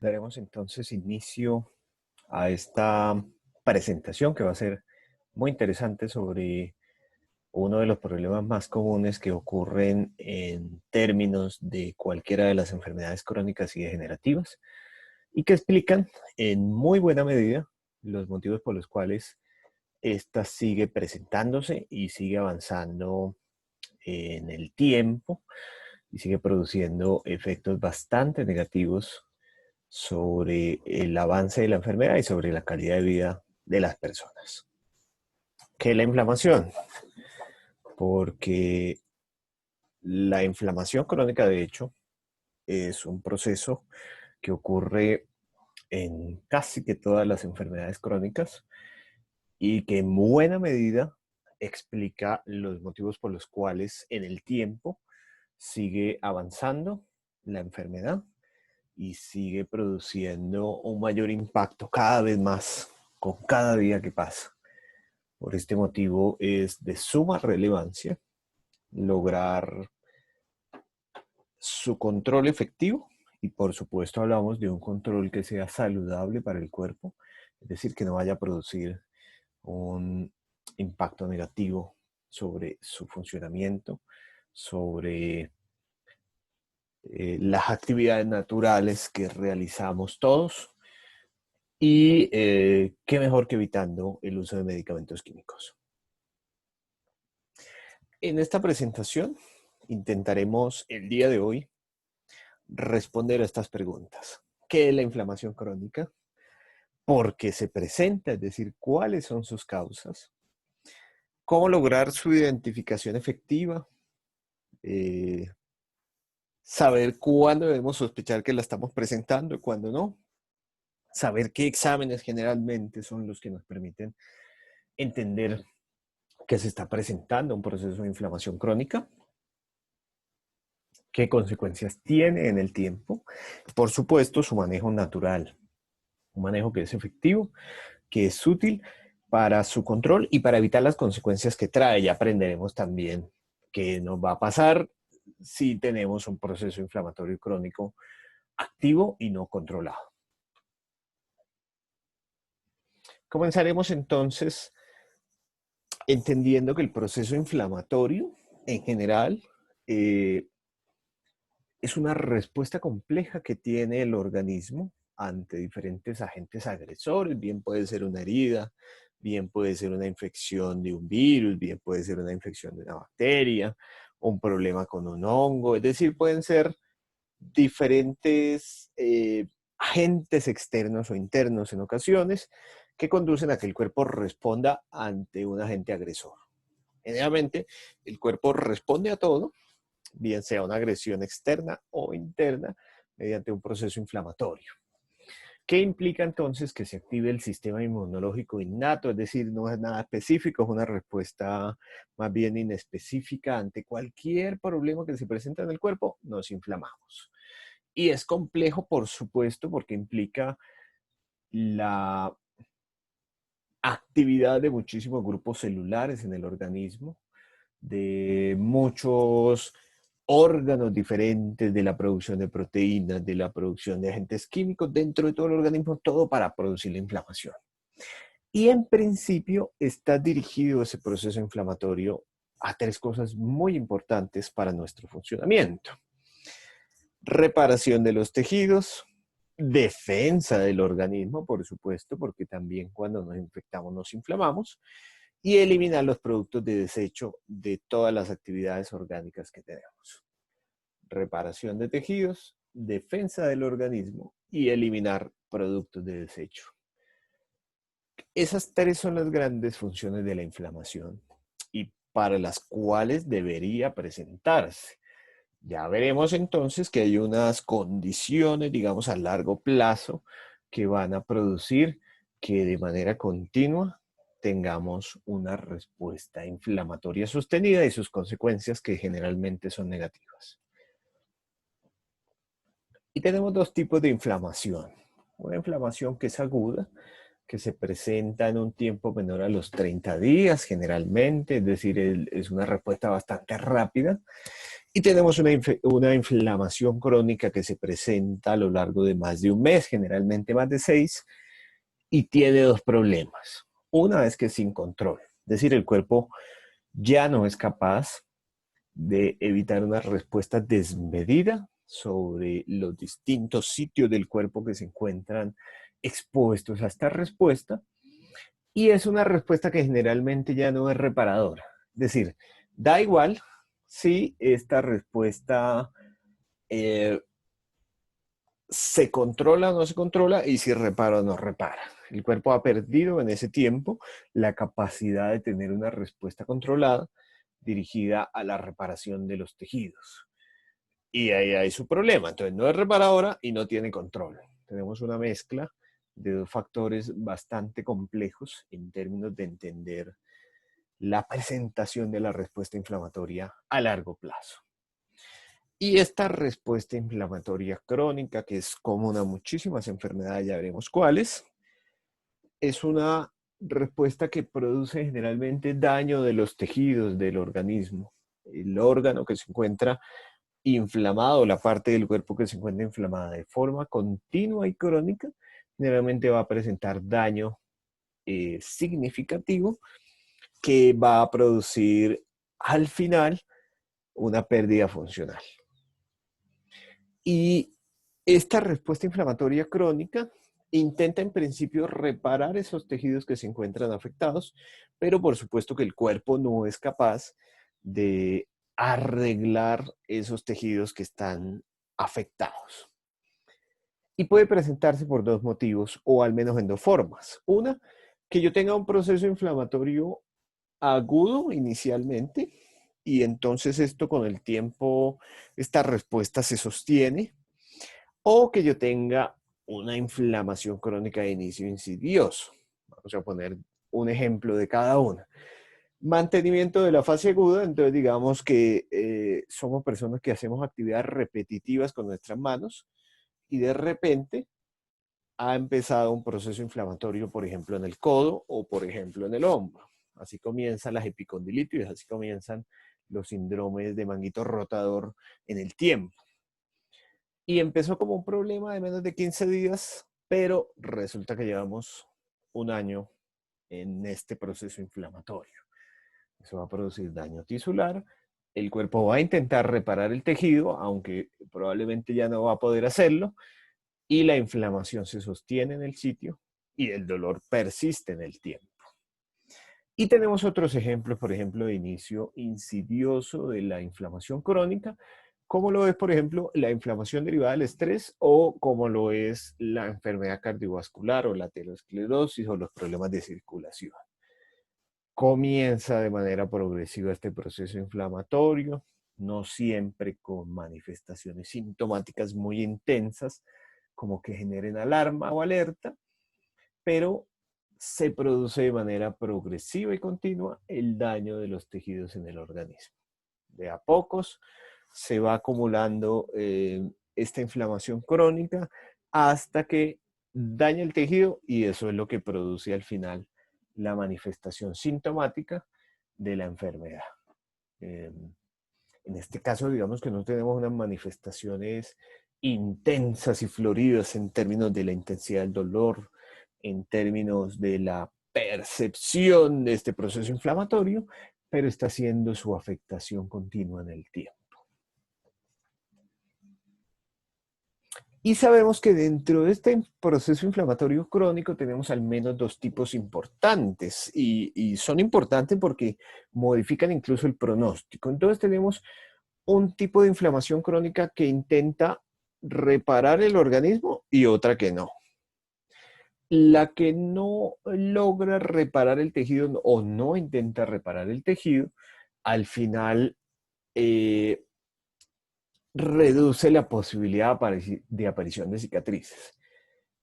Daremos entonces inicio a esta presentación que va a ser muy interesante sobre uno de los problemas más comunes que ocurren en términos de cualquiera de las enfermedades crónicas y degenerativas y que explican en muy buena medida los motivos por los cuales esta sigue presentándose y sigue avanzando en el tiempo y sigue produciendo efectos bastante negativos sobre el avance de la enfermedad y sobre la calidad de vida de las personas. ¿Qué es la inflamación? Porque la inflamación crónica, de hecho, es un proceso que ocurre en casi que todas las enfermedades crónicas y que en buena medida explica los motivos por los cuales en el tiempo sigue avanzando la enfermedad y sigue produciendo un mayor impacto cada vez más con cada día que pasa. Por este motivo es de suma relevancia lograr su control efectivo y por supuesto hablamos de un control que sea saludable para el cuerpo, es decir, que no vaya a producir un impacto negativo sobre su funcionamiento, sobre las actividades naturales que realizamos todos y qué mejor que evitando el uso de medicamentos químicos. En esta presentación intentaremos el día de hoy responder a estas preguntas. ¿Qué es la inflamación crónica? ¿Por qué se presenta? Es decir, ¿cuáles son sus causas? ¿Cómo lograr su identificación efectiva? Saber cuándo debemos sospechar que la estamos presentando y cuándo no. Saber qué exámenes generalmente son los que nos permiten entender que se está presentando un proceso de inflamación crónica, qué consecuencias tiene en el tiempo, por supuesto su manejo natural, un manejo que es efectivo, que es útil para su control y para evitar las consecuencias que trae. Ya aprenderemos también qué nos va a pasar si tenemos un proceso inflamatorio crónico activo y no controlado. Comenzaremos entonces entendiendo que el proceso inflamatorio en general es una respuesta compleja que tiene el organismo ante diferentes agentes agresores. Bien puede ser una herida, bien puede ser una infección de un virus, bien puede ser una infección de una bacteria, un problema con un hongo. Es decir, pueden ser diferentes agentes externos o internos en ocasiones que conducen a que el cuerpo responda ante un agente agresor. Generalmente, el cuerpo responde a todo, bien sea una agresión externa o interna, mediante un proceso inflamatorio. ¿Qué implica entonces que se active el sistema inmunológico innato? Es decir, no es nada específico, es una respuesta más bien inespecífica ante cualquier problema que se presenta en el cuerpo, nos inflamamos. Y es complejo, por supuesto, porque implica la actividad de muchísimos grupos celulares en el organismo, de muchos órganos diferentes, de la producción de proteínas, de la producción de agentes químicos dentro de todo el organismo, todo para producir la inflamación. Y en principio está dirigido ese proceso inflamatorio a tres cosas muy importantes para nuestro funcionamiento: reparación de los tejidos, defensa del organismo, por supuesto, porque también cuando nos infectamos nos inflamamos, y eliminar los productos de desecho de todas las actividades orgánicas que tenemos. Reparación de tejidos, defensa del organismo y eliminar productos de desecho. Esas tres son las grandes funciones de la inflamación y para las cuales debería presentarse. Ya veremos entonces que hay unas condiciones, digamos, a largo plazo que van a producir que de manera continua tengamos una respuesta inflamatoria sostenida y sus consecuencias que generalmente son negativas. Y tenemos dos tipos de inflamación. Una inflamación que es aguda, que se presenta en un tiempo menor a los 30 días generalmente, es decir, es una respuesta bastante rápida. Y tenemos una inflamación crónica que se presenta a lo largo de más de un mes, generalmente más de 6, y tiene dos problemas. Una es que es sin control, es decir, el cuerpo ya no es capaz de evitar una respuesta desmedida sobre los distintos sitios del cuerpo que se encuentran expuestos a esta respuesta, y es una respuesta que generalmente ya no es reparadora. Es decir, da igual si esta respuesta eh, se controla o no se controla y si repara o no repara. El cuerpo ha perdido en ese tiempo la capacidad de tener una respuesta controlada dirigida a la reparación de los tejidos. Y ahí hay su problema. Entonces no es reparadora y no tiene control. Tenemos una mezcla de dos factores bastante complejos en términos de entender la presentación de la respuesta inflamatoria a largo plazo. Y esta respuesta inflamatoria crónica, que es común a muchísimas enfermedades, ya veremos cuáles, es una respuesta que produce generalmente daño de los tejidos del organismo. El órgano que se encuentra inflamado, la parte del cuerpo que se encuentra inflamada de forma continua y crónica, generalmente va a presentar daño significativo que va a producir al final una pérdida funcional. Y esta respuesta inflamatoria crónica intenta en principio reparar esos tejidos que se encuentran afectados, pero por supuesto que el cuerpo no es capaz de arreglar esos tejidos que están afectados. Y puede presentarse por dos motivos, o al menos en dos formas. Una, que yo tenga un proceso inflamatorio agudo inicialmente, y entonces esto con el tiempo, esta respuesta se sostiene, o que yo tenga una inflamación crónica de inicio insidioso. Vamos a poner un ejemplo de cada una. Mantenimiento de la fase aguda, entonces digamos que somos personas que hacemos actividades repetitivas con nuestras manos y de repente ha empezado un proceso inflamatorio, por ejemplo, en el codo o, por ejemplo, en el hombro. Así comienzan las epicondilitis, así comienzan los síndromes de manguito rotador en el tiempo. Y empezó como un problema de menos de 15 días, pero resulta que llevamos un año en este proceso inflamatorio. Eso va a producir daño tisular. El cuerpo va a intentar reparar el tejido, aunque probablemente ya no va a poder hacerlo, y la inflamación se sostiene en el sitio y el dolor persiste en el tiempo. Y tenemos otros ejemplos, por ejemplo, de inicio insidioso de la inflamación crónica, como lo es, por ejemplo, la inflamación derivada del estrés o como lo es la enfermedad cardiovascular o la aterosclerosis o los problemas de circulación. Comienza de manera progresiva este proceso inflamatorio, no siempre con manifestaciones sintomáticas muy intensas, como que generen alarma o alerta, pero se produce de manera progresiva y continua el daño de los tejidos en el organismo. De a pocos se va acumulando esta inflamación crónica hasta que daña el tejido y eso es lo que produce al final la manifestación sintomática de la enfermedad. En este caso, digamos que no tenemos unas manifestaciones intensas y floridas en términos de la intensidad del dolor, en términos de la percepción de este proceso inflamatorio, pero está siendo su afectación continua en el tiempo. Y sabemos que dentro de este proceso inflamatorio crónico tenemos al menos dos tipos importantes y son importantes porque modifican incluso el pronóstico. Entonces tenemos un tipo de inflamación crónica que intenta reparar el organismo y otra que no. La que no logra reparar el tejido o no intenta reparar el tejido, al final reduce la posibilidad de aparición de cicatrices.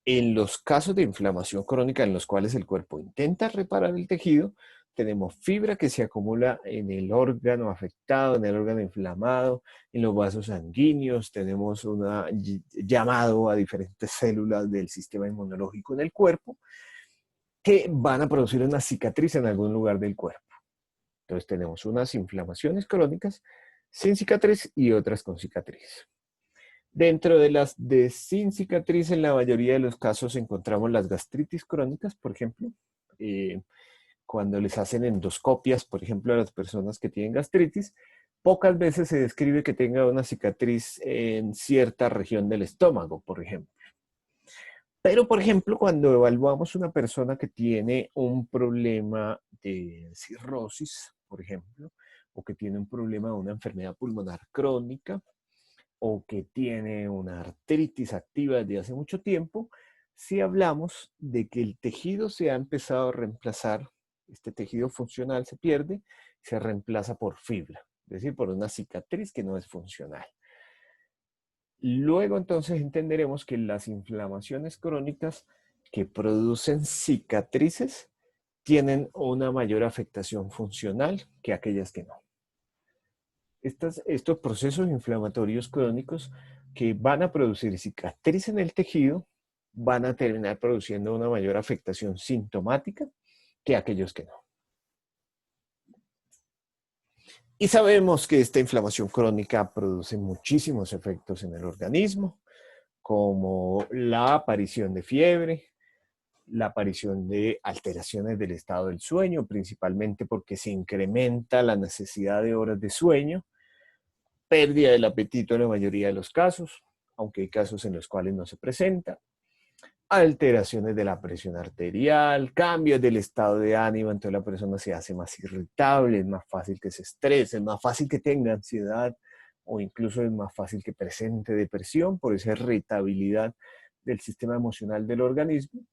En los casos de inflamación crónica en los cuales el cuerpo intenta reparar el tejido, tenemos fibra que se acumula en el órgano afectado, en el órgano inflamado, en los vasos sanguíneos, tenemos un llamado a diferentes células del sistema inmunológico en el cuerpo que van a producir una cicatriz en algún lugar del cuerpo. Entonces tenemos unas inflamaciones crónicas sin cicatriz y otras con cicatriz. Dentro de las de sin cicatriz, en la mayoría de los casos encontramos las gastritis crónicas, por ejemplo. Cuando les hacen endoscopias, por ejemplo, a las personas que tienen gastritis, pocas veces se describe que tenga una cicatriz en cierta región del estómago, por ejemplo. Pero, por ejemplo, cuando evaluamos una persona que tiene un problema de cirrosis, por ejemplo, o que tiene un problema de una enfermedad pulmonar crónica, o que tiene una artritis activa desde hace mucho tiempo, si hablamos de que el tejido se ha empezado a reemplazar, este tejido funcional se pierde, se reemplaza por fibra, es decir, por una cicatriz que no es funcional. Luego entonces entenderemos que las inflamaciones crónicas que producen cicatrices tienen una mayor afectación funcional que aquellas que no. Estos procesos inflamatorios crónicos que van a producir cicatriz en el tejido van a terminar produciendo una mayor afectación sintomática que aquellos que no. Y sabemos que esta inflamación crónica produce muchísimos efectos en el organismo, como la aparición de fiebre, la aparición de alteraciones del estado del sueño, principalmente porque se incrementa la necesidad de horas de sueño, pérdida del apetito en la mayoría de los casos, aunque hay casos en los cuales no se presenta, alteraciones de la presión arterial, cambios del estado de ánimo, entonces la persona se hace más irritable, es más fácil que se estrese, es más fácil que tenga ansiedad o incluso es más fácil que presente depresión por esa irritabilidad del sistema emocional del organismo.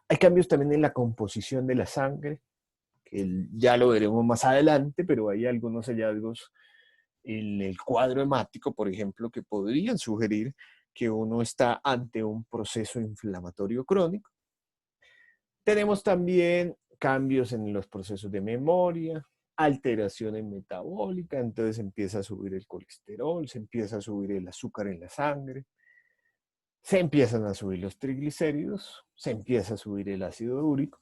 Hay cambios también en la composición de la sangre, que ya lo veremos más adelante, pero hay algunos hallazgos en el cuadro hemático, por ejemplo, que podrían sugerir que uno está ante un proceso inflamatorio crónico. Tenemos también cambios en los procesos de memoria, alteraciones metabólicas, entonces empieza a subir el colesterol, se empieza a subir el azúcar en la sangre, se empiezan a subir los triglicéridos, se empieza a subir el ácido úrico.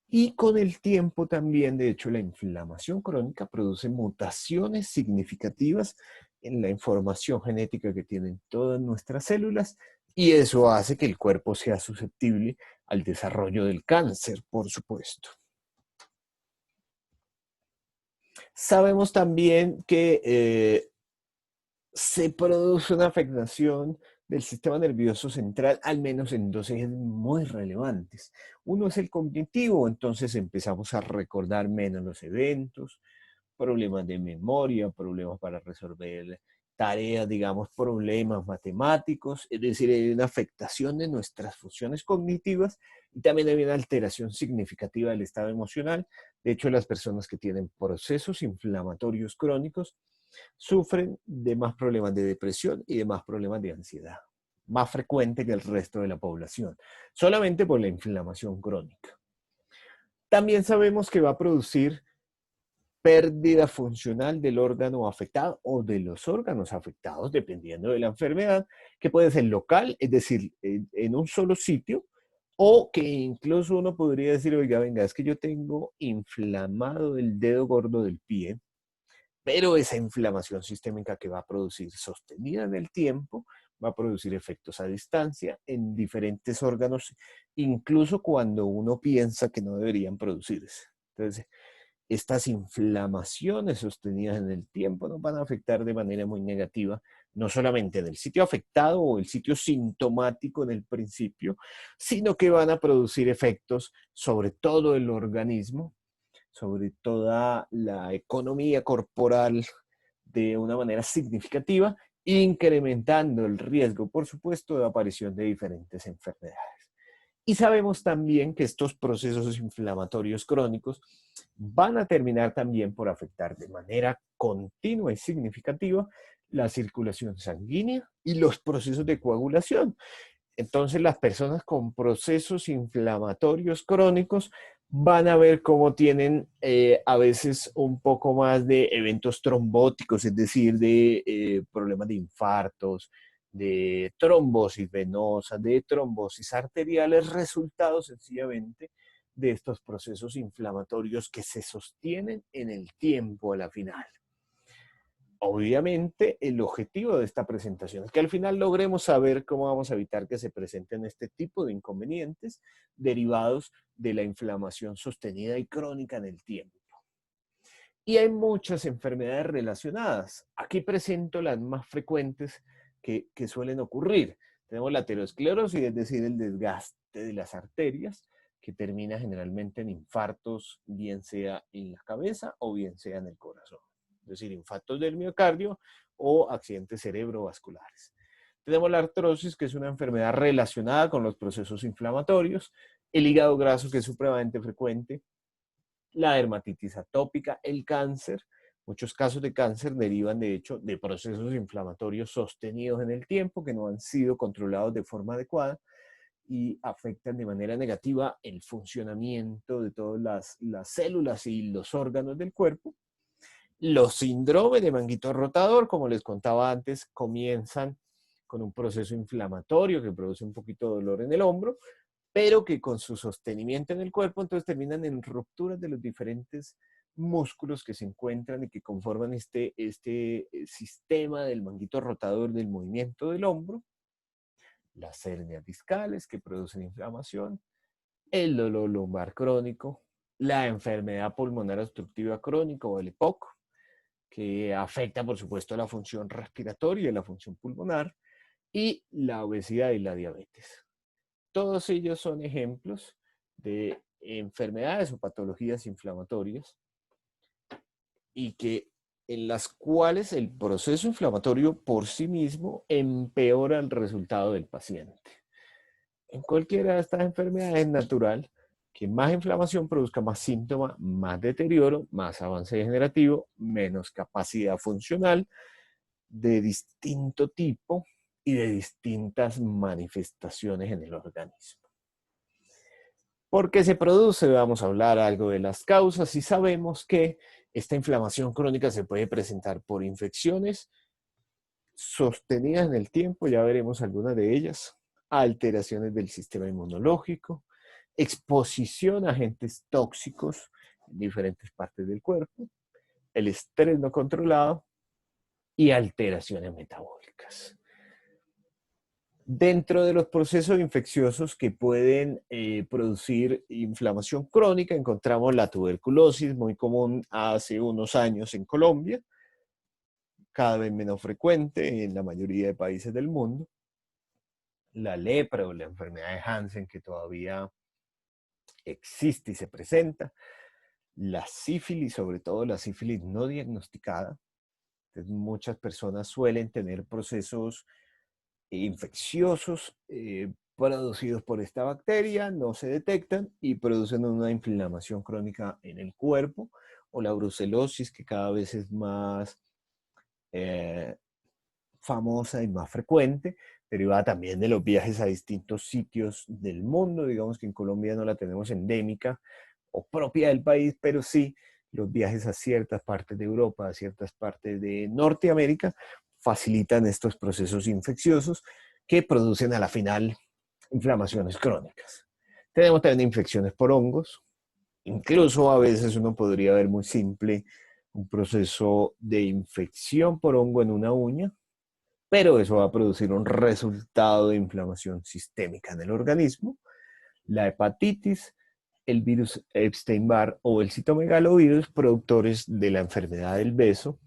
Y con el tiempo también, de hecho, la inflamación crónica produce mutaciones significativas en la información genética que tienen todas nuestras células y eso hace que el cuerpo sea susceptible al desarrollo del cáncer, por supuesto. Sabemos también que se produce una afectación del sistema nervioso central, al menos en dos ejes muy relevantes. Uno es el cognitivo, entonces empezamos a recordar menos los eventos, problemas de memoria, problemas para resolver tareas, digamos, problemas matemáticos, es decir, hay una afectación de nuestras funciones cognitivas y también hay una alteración significativa del estado emocional. De hecho, las personas que tienen procesos inflamatorios crónicos sufren de más problemas de depresión y de más problemas de ansiedad, más frecuente que el resto de la población, solamente por la inflamación crónica. También sabemos que va a producir pérdida funcional del órgano afectado o de los órganos afectados, dependiendo de la enfermedad, que puede ser local, es decir, en un solo sitio, o que incluso uno podría decir, oiga, venga, es que yo tengo inflamado el dedo gordo del pie, pero esa inflamación sistémica que va a producir sostenida en el tiempo va a producir efectos a distancia en diferentes órganos, incluso cuando uno piensa que no deberían producirse. Entonces, estas inflamaciones sostenidas en el tiempo nos van a afectar de manera muy negativa, no solamente en el sitio afectado o el sitio sintomático en el principio, sino que van a producir efectos sobre todo el organismo, sobre toda la economía corporal de una manera significativa, incrementando el riesgo, por supuesto, de aparición de diferentes enfermedades. Y sabemos también que estos procesos inflamatorios crónicos van a terminar también por afectar de manera continua y significativa la circulación sanguínea y los procesos de coagulación. Entonces, las personas con procesos inflamatorios crónicos van a ver cómo tienen a veces un poco más de eventos trombóticos, es decir, de problemas de infartos, de trombosis venosa, de trombosis arteriales, resultado sencillamente de estos procesos inflamatorios que se sostienen en el tiempo a la final. Obviamente, el objetivo de esta presentación es que al final logremos saber cómo vamos a evitar que se presenten este tipo de inconvenientes derivados de la inflamación sostenida y crónica en el tiempo. Y hay muchas enfermedades relacionadas. Aquí presento las más frecuentes que suelen ocurrir. Tenemos la aterosclerosis, es decir, el desgaste de las arterias, que termina generalmente en infartos, bien sea en la cabeza o bien sea en el corazón. Es decir, infartos del miocardio o accidentes cerebrovasculares. Tenemos la artrosis, que es una enfermedad relacionada con los procesos inflamatorios, el hígado graso, que es supremamente frecuente, la dermatitis atópica, el cáncer. Muchos casos de cáncer derivan, de hecho, de procesos inflamatorios sostenidos en el tiempo que no han sido controlados de forma adecuada y afectan de manera negativa el funcionamiento de todas las células y los órganos del cuerpo. Los síndromes de manguito rotador, como les contaba antes, comienzan con un proceso inflamatorio que produce un poquito de dolor en el hombro, pero que con su sostenimiento en el cuerpo, entonces terminan en rupturas de los diferentes músculos que se encuentran y que conforman este sistema del manguito rotador del movimiento del hombro, las hernias discales que producen inflamación, el dolor lumbar crónico, la enfermedad pulmonar obstructiva crónica o el EPOC, que afecta, por supuesto, la función respiratoria y la función pulmonar, y la obesidad y la diabetes. Todos ellos son ejemplos de enfermedades o patologías inflamatorias y que en las cuales el proceso inflamatorio por sí mismo empeora el resultado del paciente. En cualquiera de estas enfermedades es natural que más inflamación produzca más síntomas, más deterioro, más avance degenerativo, menos capacidad funcional de distinto tipo y de distintas manifestaciones en el organismo. ¿Por qué se produce? Vamos a hablar algo de las causas y sabemos que esta inflamación crónica se puede presentar por infecciones sostenidas en el tiempo, ya veremos algunas de ellas, alteraciones del sistema inmunológico, exposición a agentes tóxicos en diferentes partes del cuerpo, el estrés no controlado y alteraciones metabólicas. Dentro de los procesos infecciosos que pueden producir inflamación crónica, encontramos la tuberculosis, muy común hace unos años en Colombia, cada vez menos frecuente en la mayoría de países del mundo. La lepra o la enfermedad de Hansen, que todavía existe y se presenta. La sífilis, sobre todo la sífilis no diagnosticada. Entonces, muchas personas suelen tener procesos infecciosos producidos por esta bacteria, no se detectan y producen una inflamación crónica en el cuerpo, o la brucelosis, que cada vez es más famosa y más frecuente, derivada también de los viajes a distintos sitios del mundo. Digamos que en Colombia no la tenemos endémica o propia del país, pero sí los viajes a ciertas partes de Europa, a ciertas partes de Norteamérica, facilitan estos procesos infecciosos que producen a la final inflamaciones crónicas. Tenemos también infecciones por hongos. Incluso a veces uno podría ver muy simple un proceso de infección por hongo en una uña, pero eso va a producir un resultado de inflamación sistémica en el organismo. La hepatitis, el virus Epstein-Barr o el citomegalovirus, productores de la enfermedad del beso,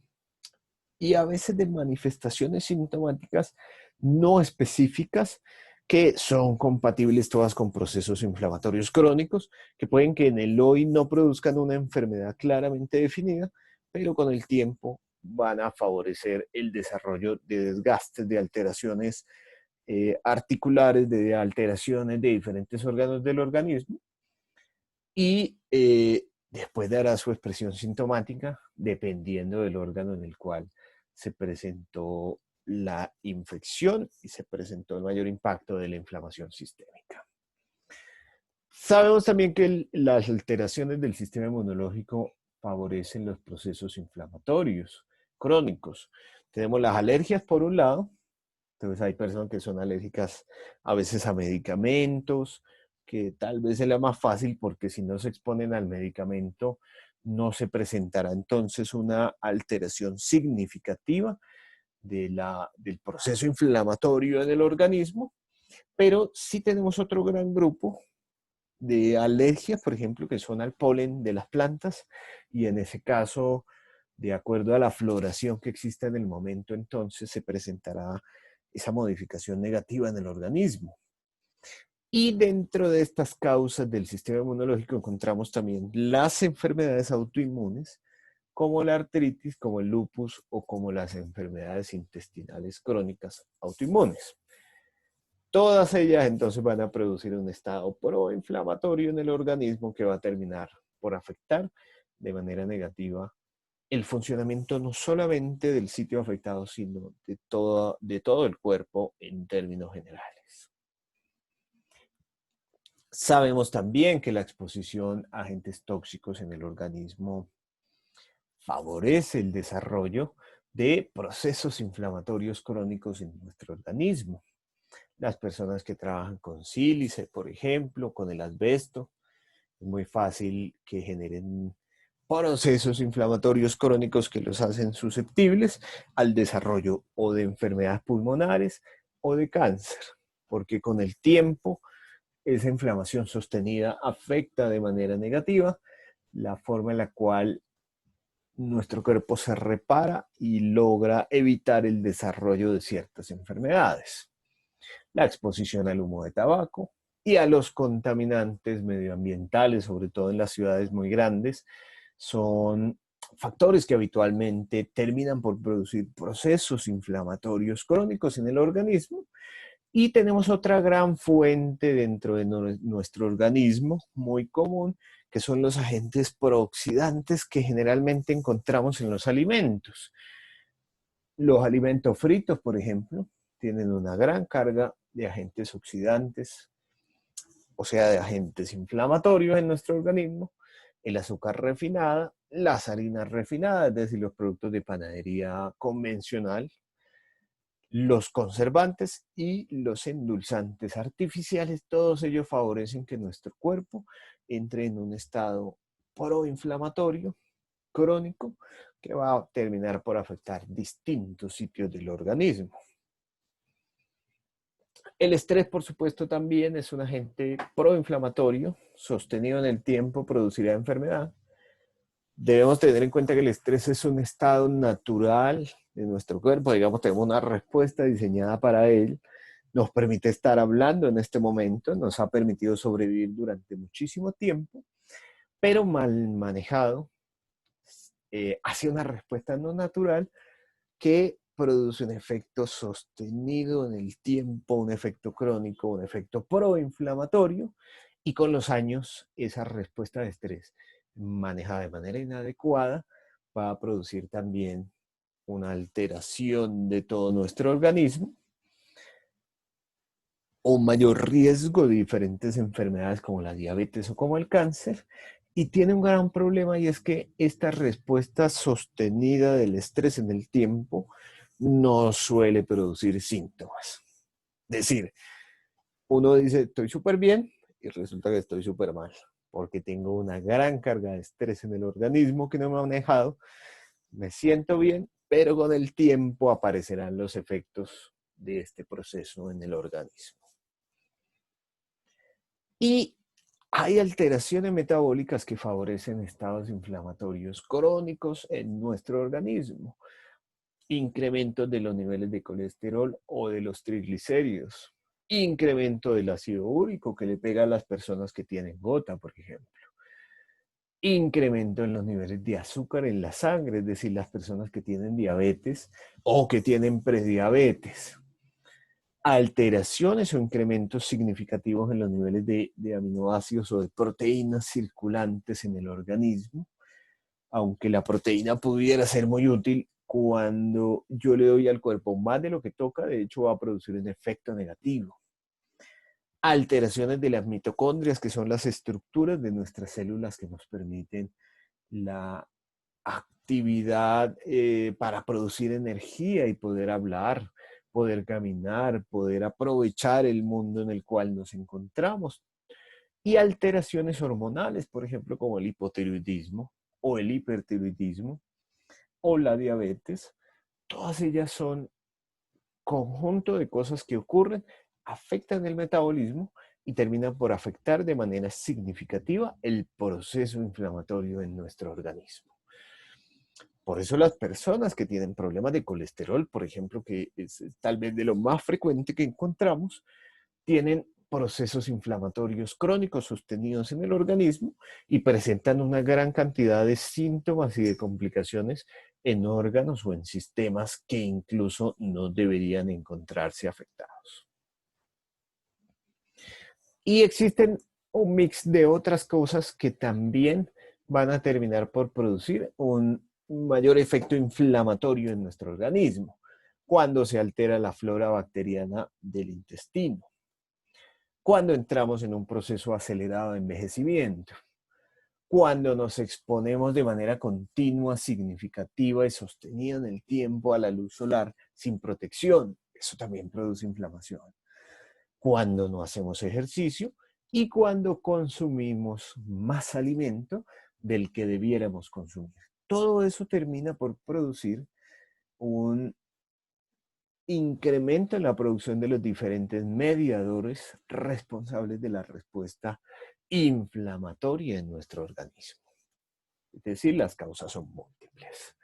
y a veces de manifestaciones sintomáticas no específicas que son compatibles todas con procesos inflamatorios crónicos, que pueden que en el hoy no produzcan una enfermedad claramente definida, pero con el tiempo van a favorecer el desarrollo de desgastes, de alteraciones articulares, de alteraciones de diferentes órganos del organismo, y después dará su expresión sintomática dependiendo del órgano en el cual se presentó la infección y se presentó el mayor impacto de la inflamación sistémica. Sabemos también que las alteraciones del sistema inmunológico favorecen los procesos inflamatorios crónicos. Tenemos las alergias por un lado. Entonces hay personas que son alérgicas a veces a medicamentos, que tal vez es la más fácil porque si no se exponen al medicamento no se presentará entonces una alteración significativa del proceso inflamatorio en el organismo, pero sí tenemos otro gran grupo de alergias, por ejemplo, que son al polen de las plantas, y en ese caso, de acuerdo a la floración que exista en el momento, entonces se presentará esa modificación negativa en el organismo. Y dentro de estas causas del sistema inmunológico encontramos también las enfermedades autoinmunes, como la artritis, como el lupus o como las enfermedades intestinales crónicas autoinmunes. Todas ellas entonces van a producir un estado proinflamatorio en el organismo que va a terminar por afectar de manera negativa el funcionamiento no solamente del sitio afectado, sino de todo el cuerpo en términos generales. Sabemos también que la exposición a agentes tóxicos en el organismo favorece el desarrollo de procesos inflamatorios crónicos en nuestro organismo. Las personas que trabajan con sílice, por ejemplo, con el asbesto, es muy fácil que generen procesos inflamatorios crónicos que los hacen susceptibles al desarrollo o de enfermedades pulmonares o de cáncer, porque con el tiempo esa inflamación sostenida afecta de manera negativa la forma en la cual nuestro cuerpo se repara y logra evitar el desarrollo de ciertas enfermedades. La exposición al humo de tabaco y a los contaminantes medioambientales, sobre todo en las ciudades muy grandes, son factores que habitualmente terminan por producir procesos inflamatorios crónicos en el organismo. Y tenemos otra gran fuente dentro de nuestro organismo, muy común, que son los agentes prooxidantes que generalmente encontramos en los alimentos. Los alimentos fritos, por ejemplo, tienen una gran carga de agentes oxidantes, o sea, de agentes inflamatorios en nuestro organismo. El azúcar refinada, las harinas refinadas, es decir, los productos de panadería convencional, los conservantes y los endulzantes artificiales, todos ellos favorecen que nuestro cuerpo entre en un estado proinflamatorio crónico que va a terminar por afectar distintos sitios del organismo. El estrés, por supuesto, también es un agente proinflamatorio, sostenido en el tiempo producirá enfermedad. Debemos tener en cuenta que el estrés es un estado natural de nuestro cuerpo, digamos, tenemos una respuesta diseñada para él, nos permite estar hablando en este momento, nos ha permitido sobrevivir durante muchísimo tiempo, pero mal manejado, hace una respuesta no natural que produce un efecto sostenido en el tiempo, un efecto crónico, un efecto proinflamatorio, y con los años esa respuesta de estrés manejada de manera inadecuada va a producir también una alteración de todo nuestro organismo, un mayor riesgo de diferentes enfermedades como la diabetes o como el cáncer, y tiene un gran problema, y es que esta respuesta sostenida del estrés en el tiempo no suele producir síntomas. Es decir, uno dice, estoy súper bien, y resulta que estoy súper mal, porque tengo una gran carga de estrés en el organismo que no me ha manejado, me siento bien, pero con el tiempo aparecerán los efectos de este proceso en el organismo. Y hay alteraciones metabólicas que favorecen estados inflamatorios crónicos en nuestro organismo. Incremento de los niveles de colesterol o de los triglicéridos. Incremento del ácido úrico que le pega a las personas que tienen gota, por ejemplo. Incremento en los niveles de azúcar en la sangre, es decir, las personas que tienen diabetes o que tienen prediabetes. Alteraciones o incrementos significativos en los niveles de aminoácidos o de proteínas circulantes en el organismo, aunque la proteína pudiera ser muy útil, cuando yo le doy al cuerpo más de lo que toca, de hecho va a producir un efecto negativo. Alteraciones de las mitocondrias, que son las estructuras de nuestras células que nos permiten la actividad para producir energía y poder hablar, poder caminar, poder aprovechar el mundo en el cual nos encontramos. y alteraciones hormonales, por ejemplo, como el hipotiroidismo o el hipertiroidismo o la diabetes. Todas ellas son conjunto de cosas que ocurren, afectan el metabolismo y terminan por afectar de manera significativa el proceso inflamatorio en nuestro organismo. Por eso las personas que tienen problemas de colesterol, por ejemplo, que es tal vez de lo más frecuente que encontramos, tienen procesos inflamatorios crónicos sostenidos en el organismo y presentan una gran cantidad de síntomas y de complicaciones en órganos o en sistemas que incluso no deberían encontrarse afectados. Y existen un mix de otras cosas que también van a terminar por producir un mayor efecto inflamatorio en nuestro organismo cuando se altera la flora bacteriana del intestino, cuando entramos en un proceso acelerado de envejecimiento, cuando nos exponemos de manera continua, significativa y sostenida en el tiempo a la luz solar sin protección. Eso también produce inflamación. Cuando no hacemos ejercicio y cuando consumimos más alimento del que debiéramos consumir. Todo eso termina por producir un incremento en la producción de los diferentes mediadores responsables de la respuesta inflamatoria en nuestro organismo. Es decir, las causas son múltiples.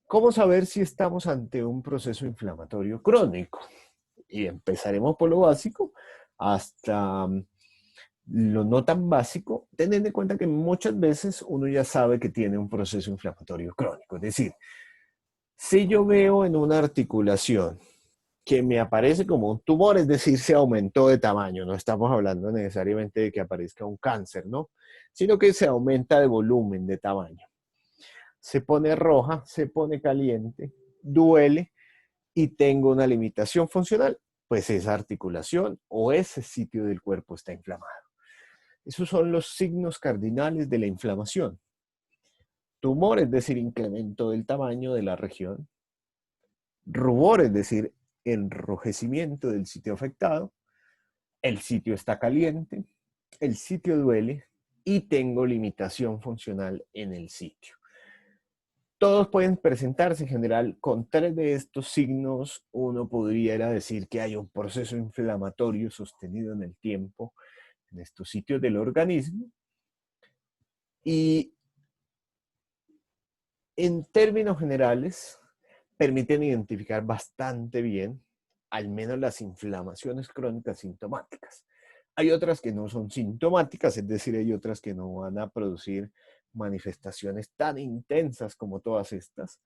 ¿Cómo saber si estamos ante un proceso inflamatorio crónico? Y empezaremos por lo básico hasta lo no tan básico, teniendo en cuenta que muchas veces uno ya sabe que tiene un proceso inflamatorio crónico. Es decir, si yo veo en una articulación que me aparece como un tumor, es decir, se aumentó de tamaño, no estamos hablando necesariamente de que aparezca un cáncer, ¿no? Sino que se aumenta de volumen, de tamaño. Se pone roja, se pone caliente, duele y tengo una limitación funcional, pues esa articulación o ese sitio del cuerpo está inflamado. Esos son los signos cardinales de la inflamación. Tumor, es decir, incremento del tamaño de la región. Rubor, es decir, enrojecimiento del sitio afectado. El sitio está caliente, el sitio duele y tengo limitación funcional en el sitio. Todos pueden presentarse en general con 3 de estos signos. Uno podría decir que hay un proceso inflamatorio sostenido en el tiempo en estos sitios del organismo. Y en términos generales, permiten identificar bastante bien al menos las inflamaciones crónicas sintomáticas. Hay otras que no son sintomáticas, es decir, hay otras que no van a producir manifestaciones tan intensas como todas estas,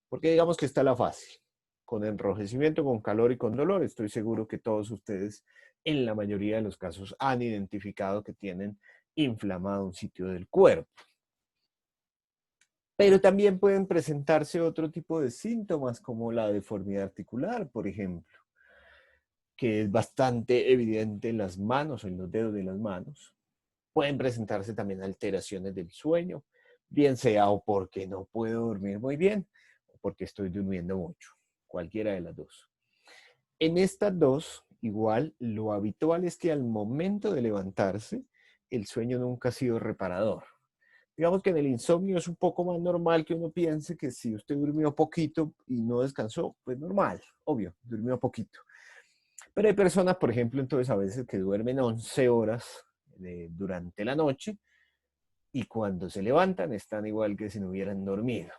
porque digamos que está la fase, con enrojecimiento, con calor y con dolor. Estoy seguro que todos ustedes, en la mayoría de los casos, han identificado que tienen inflamado un sitio del cuerpo. Pero también pueden presentarse otro tipo de síntomas, como la deformidad articular, por ejemplo, que es bastante evidente en las manos o en los dedos de las manos. Pueden presentarse también alteraciones del sueño, bien sea o porque no puedo dormir muy bien o porque estoy durmiendo mucho, cualquiera de las dos. En estas dos, igual, lo habitual es que al momento de levantarse, el sueño nunca ha sido reparador. Digamos que en el insomnio es un poco más normal que uno piense que si usted durmió poquito y no descansó, pues normal, obvio, durmió poquito. Pero hay personas, por ejemplo, entonces a veces que duermen 11 horas durante la noche y cuando se levantan están igual que si no hubieran dormido.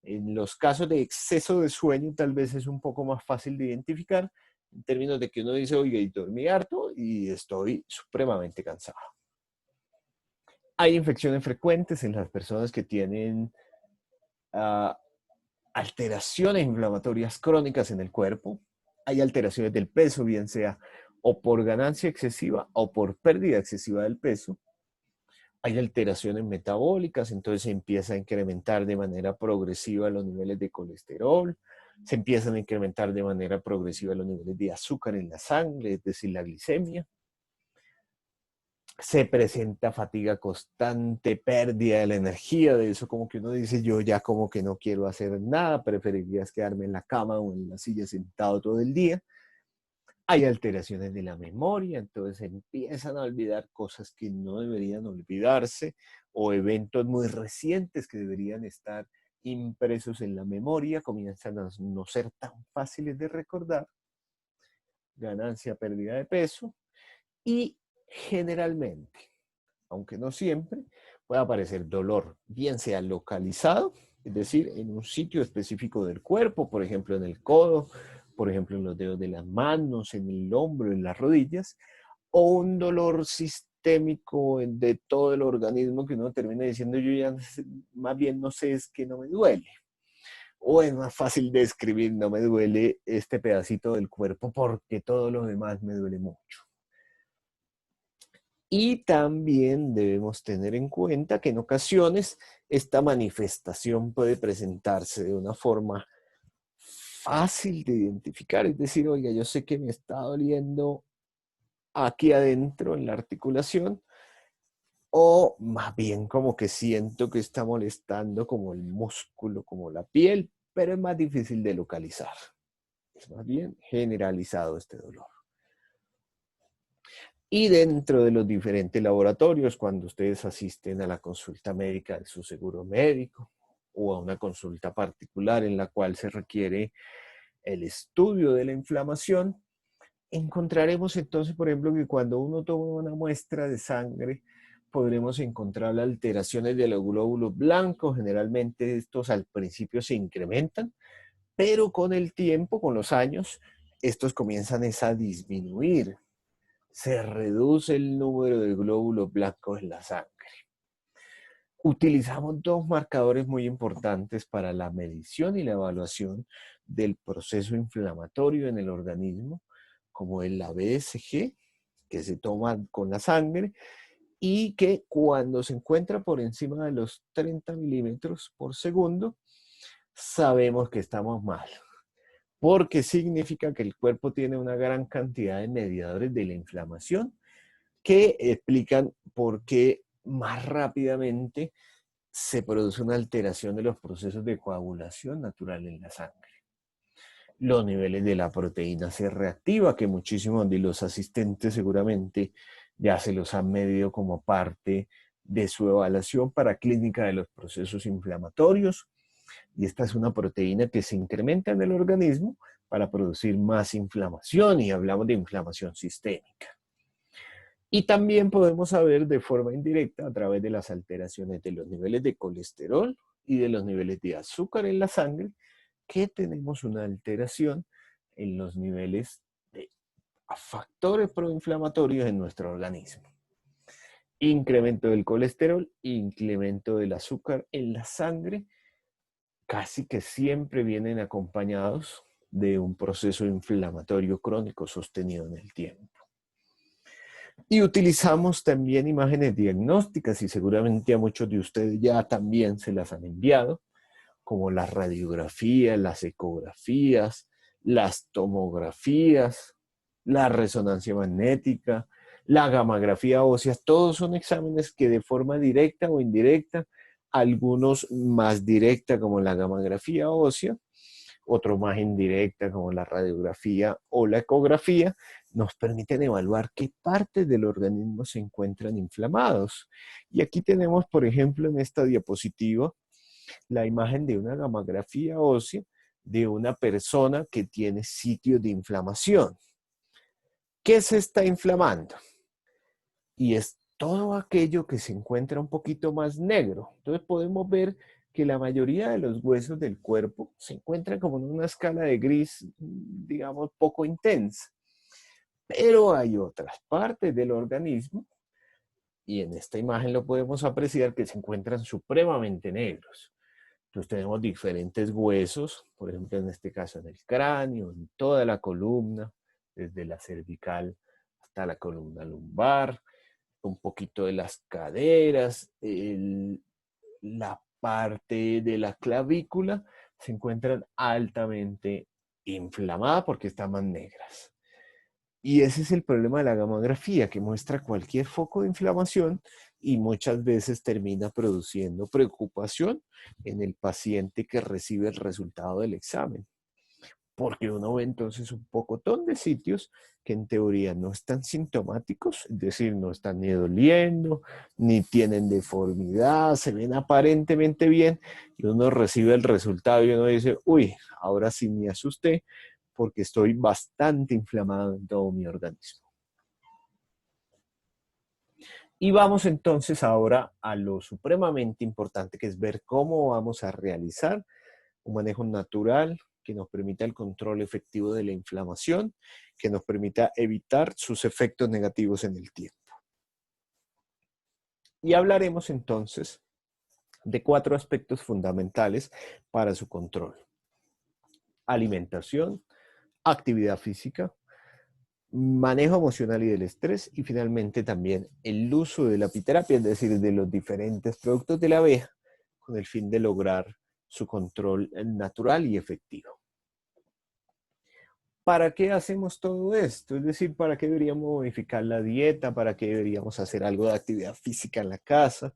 En los casos de exceso de sueño tal vez es un poco más fácil de identificar en términos de que uno dice, oiga, y dormí harto y estoy supremamente cansado. Hay infecciones frecuentes en las personas que tienen alteraciones inflamatorias crónicas en el cuerpo. Hay alteraciones del peso, bien sea o por ganancia excesiva o por pérdida excesiva del peso. Hay alteraciones metabólicas, entonces se empieza a incrementar de manera progresiva los niveles de colesterol, se empiezan a incrementar de manera progresiva los niveles de azúcar en la sangre, es decir, la glicemia. Se presenta fatiga constante, pérdida de la energía, de eso como que uno dice, yo ya como que no quiero hacer nada, preferiría quedarme en la cama o en la silla sentado todo el día. Hay alteraciones de la memoria, entonces empiezan a olvidar cosas que no deberían olvidarse o eventos muy recientes que deberían estar impresos en la memoria, comienzan a no ser tan fáciles de recordar, ganancia, pérdida de peso y generalmente, aunque no siempre, puede aparecer dolor, bien sea localizado, es decir, en un sitio específico del cuerpo, por ejemplo en el codo, por ejemplo en los dedos de las manos, en el hombro, en las rodillas, o un dolor sistémico de todo el organismo que uno termina diciendo yo ya más bien no sé, es que no me duele. O es más fácil de escribir, no me duele este pedacito del cuerpo porque todo lo demás me duele mucho. Y también debemos tener en cuenta que en ocasiones esta manifestación puede presentarse de una forma fácil de identificar, es decir, oiga, yo sé que me está doliendo aquí adentro en la articulación, o más bien como que siento que está molestando como el músculo, como la piel, pero es más difícil de localizar. Es más bien generalizado este dolor. Y dentro de los diferentes laboratorios, cuando ustedes asisten a la consulta médica de su seguro médico o a una consulta particular en la cual se requiere el estudio de la inflamación, encontraremos entonces, por ejemplo, que cuando uno toma una muestra de sangre, podremos encontrar alteraciones de los glóbulos blancos. Generalmente estos al principio se incrementan, pero con el tiempo, con los años, estos comienzan a disminuir. Se reduce el número de glóbulos blancos en la sangre. Utilizamos dos marcadores muy importantes para la medición y la evaluación del proceso inflamatorio en el organismo, como es la BSG, que se toma con la sangre, y que cuando se encuentra por encima de los 30 milímetros por segundo, sabemos que estamos mal, porque significa que el cuerpo tiene una gran cantidad de mediadores de la inflamación que explican por qué más rápidamente se produce una alteración de los procesos de coagulación natural en la sangre. Los niveles de la proteína C reactiva, que muchísimos de los asistentes seguramente ya se los han medido como parte de su evaluación para clínica de los procesos inflamatorios. Y esta es una proteína que se incrementa en el organismo para producir más inflamación y hablamos de inflamación sistémica. Y también podemos saber de forma indirecta a través de las alteraciones de los niveles de colesterol y de los niveles de azúcar en la sangre que tenemos una alteración en los niveles de factores proinflamatorios en nuestro organismo. Incremento del colesterol, incremento del azúcar en la sangre, casi que siempre vienen acompañados de un proceso inflamatorio crónico sostenido en el tiempo. Y utilizamos también imágenes diagnósticas y seguramente a muchos de ustedes ya también se las han enviado, como las radiografías, las ecografías, las tomografías, la resonancia magnética, la gamografía ósea. Todos son exámenes que de forma directa o indirecta, algunos más directa como la gamografía ósea, otro más indirecta como la radiografía o la ecografía, nos permiten evaluar qué partes del organismo se encuentran inflamados. Y aquí tenemos, por ejemplo, en esta diapositiva, la imagen de una gamografía ósea de una persona que tiene sitios de inflamación. ¿Qué se está inflamando? Y es todo aquello que se encuentra un poquito más negro. Entonces podemos ver que la mayoría de los huesos del cuerpo se encuentran como en una escala de gris, digamos, poco intensa. Pero hay otras partes del organismo, y en esta imagen lo podemos apreciar, que se encuentran supremamente negros. Entonces tenemos diferentes huesos, por ejemplo en este caso en el cráneo, en toda la columna, desde la cervical hasta la columna lumbar, un poquito de las caderas, la parte de la clavícula se encuentran altamente inflamadas porque están más negras. Y ese es el problema de la gamografía, que muestra cualquier foco de inflamación y muchas veces termina produciendo preocupación en el paciente que recibe el resultado del examen. porque uno ve entonces un pocotón de sitios que en teoría no están sintomáticos, es decir, no están ni doliendo, ni tienen deformidad, se ven aparentemente bien, y uno recibe el resultado y uno dice, uy, ahora sí me asusté porque estoy bastante inflamado en todo mi organismo. Y vamos entonces ahora a lo supremamente importante, que es ver cómo vamos a realizar un manejo natural que nos permita el control efectivo de la inflamación, que nos permita evitar sus efectos negativos en el tiempo. Y hablaremos entonces de 4 aspectos fundamentales para su control: alimentación, actividad física, manejo emocional y del estrés, y finalmente también el uso de la apiterapia, es decir, de los diferentes productos de la abeja, con el fin de lograr su control natural y efectivo. ¿Para qué hacemos todo esto? Es decir, ¿para qué deberíamos modificar la dieta? ¿Para qué deberíamos hacer algo de actividad física en la casa?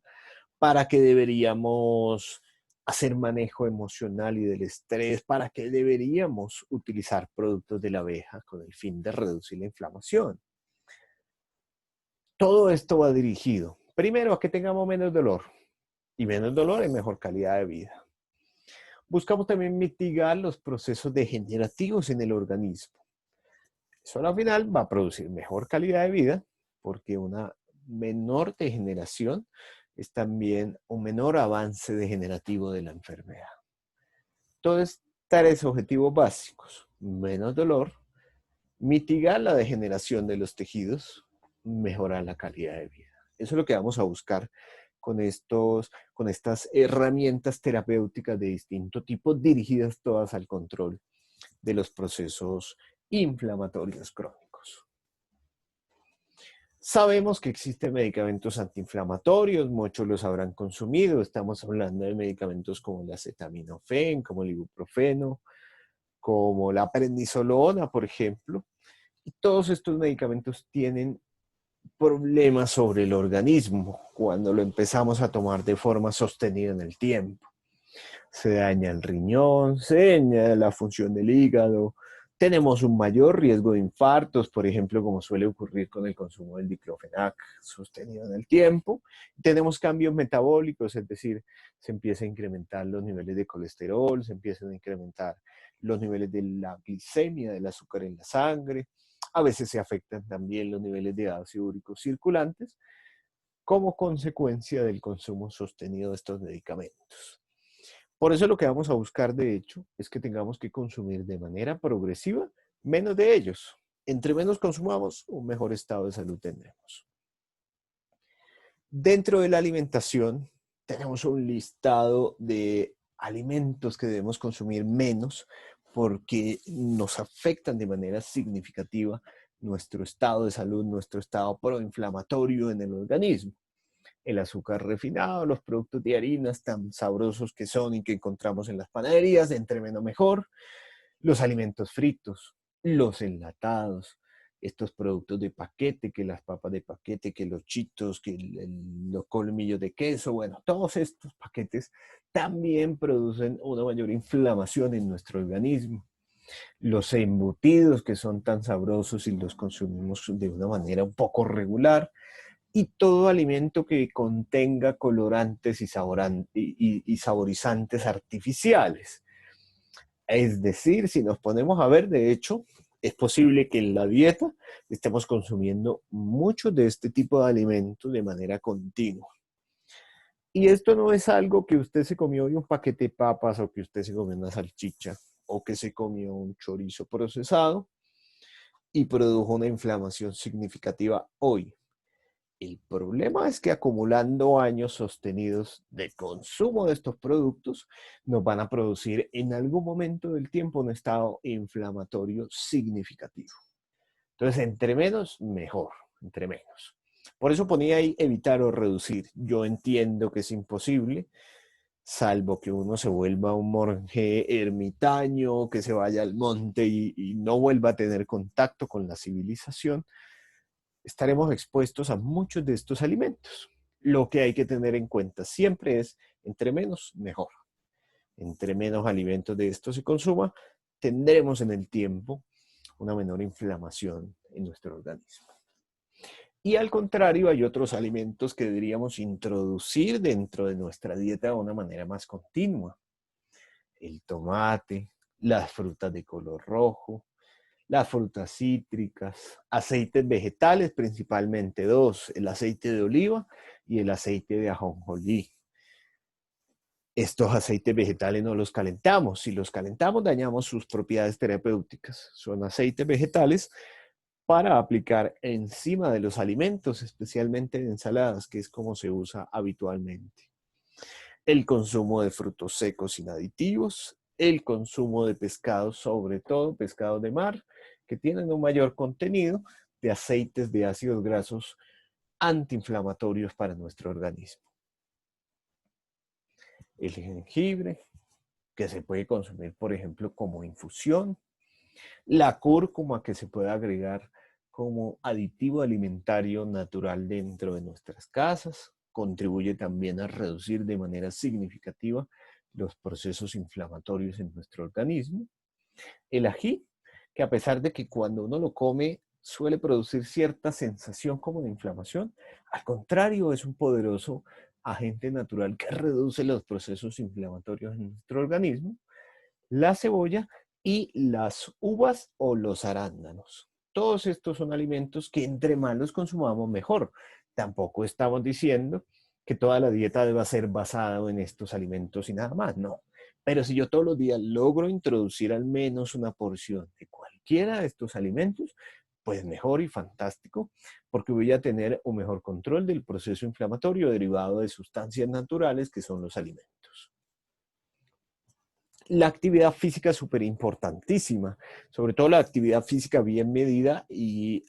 ¿Para qué deberíamos hacer manejo emocional y del estrés? ¿Para qué deberíamos utilizar productos de la abeja con el fin de reducir la inflamación? Todo esto va dirigido, primero, a que tengamos menos dolor, y menos dolor y mejor calidad de vida. Buscamos también mitigar los procesos degenerativos en el organismo. Eso al final va a producir mejor calidad de vida, porque una menor degeneración es también un menor avance degenerativo de la enfermedad. Entonces, 3 objetivos básicos: menos dolor, mitigar la degeneración de los tejidos, mejorar la calidad de vida. Eso es lo que vamos a buscar con estas herramientas terapéuticas de distinto tipo, dirigidas todas al control de los procesos inflamatorios crónicos. Sabemos que existen medicamentos antiinflamatorios, muchos los habrán consumido. Estamos hablando de medicamentos como el acetaminofén, como el ibuprofeno, como la prednisolona, por ejemplo. Y todos estos medicamentos tienen problemas sobre el organismo cuando lo empezamos a tomar de forma sostenida en el tiempo. Se daña el riñón, se daña la función del hígado, tenemos un mayor riesgo de infartos, por ejemplo, como suele ocurrir con el consumo del diclofenac sostenido en el tiempo. Tenemos cambios metabólicos, es decir, se empieza a incrementar los niveles de colesterol, se empiezan a incrementar los niveles de la glicemia, del azúcar en la sangre. A veces se afectan también los niveles de ácido úrico circulantes como consecuencia del consumo sostenido de estos medicamentos. Por eso lo que vamos a buscar, de hecho, es que tengamos que consumir de manera progresiva menos de ellos. Entre menos consumamos, un mejor estado de salud tendremos. Dentro de la alimentación, tenemos un listado de alimentos que debemos consumir menos porque nos afectan de manera significativa nuestro estado de salud, nuestro estado proinflamatorio en el organismo. El azúcar refinado, los productos de harinas tan sabrosos que son y que encontramos en las panaderías, entre menos mejor, los alimentos fritos, los enlatados, estos productos de paquete, que las papas de paquete, que los chitos, que los colmillos de queso, bueno, todos estos paquetes también producen una mayor inflamación en nuestro organismo. Los embutidos, que son tan sabrosos y los consumimos de una manera un poco regular, y todo alimento que contenga colorantes y saborizantes artificiales. Es decir, si nos ponemos a ver, de hecho, es posible que en la dieta estemos consumiendo muchos de este tipo de alimentos de manera continua. Y esto no es algo que usted se comió hoy un paquete de papas, o que usted se comió una salchicha, o que se comió un chorizo procesado y produjo una inflamación significativa hoy. El problema es que acumulando años sostenidos de consumo de estos productos, nos van a producir en algún momento del tiempo un estado inflamatorio significativo. Entonces, entre menos, mejor, entre menos. Por eso ponía ahí evitar o reducir. Yo entiendo que es imposible, salvo que uno se vuelva un monje ermitaño, que se vaya al monte y no vuelva a tener contacto con la civilización. Estaremos expuestos a muchos de estos alimentos. Lo que hay que tener en cuenta siempre es, entre menos, mejor. Entre menos alimentos de estos se consuma, tendremos en el tiempo una menor inflamación en nuestro organismo. Y al contrario, hay otros alimentos que deberíamos introducir dentro de nuestra dieta de una manera más continua. El tomate, las frutas de color rojo, las frutas cítricas, aceites vegetales, principalmente dos, el aceite de oliva y el aceite de ajonjolí. Estos aceites vegetales no los calentamos. Si los calentamos, dañamos sus propiedades terapéuticas. Son aceites vegetales para aplicar encima de los alimentos, especialmente en ensaladas, que es como se usa habitualmente. El consumo de frutos secos sin aditivos, el consumo de pescados, sobre todo pescados de mar, que tienen un mayor contenido de aceites de ácidos grasos antiinflamatorios para nuestro organismo. El jengibre, que se puede consumir, por ejemplo, como infusión. La cúrcuma, que se puede agregar como aditivo alimentario natural dentro de nuestras casas. Contribuye también a reducir de manera significativa los procesos inflamatorios en nuestro organismo. El ají, que a pesar de que cuando uno lo come suele producir cierta sensación como de inflamación, al contrario, es un poderoso agente natural que reduce los procesos inflamatorios en nuestro organismo. La cebolla y las uvas o los arándanos. Todos estos son alimentos que entre más los consumamos mejor. Tampoco estamos diciendo que toda la dieta deba ser basada en estos alimentos y nada más, no. Pero si yo todos los días logro introducir al menos una porción de cualquiera de estos alimentos, pues mejor y fantástico, porque voy a tener un mejor control del proceso inflamatorio derivado de sustancias naturales que son los alimentos. La actividad física es súper importantísima, sobre todo la actividad física bien medida. Y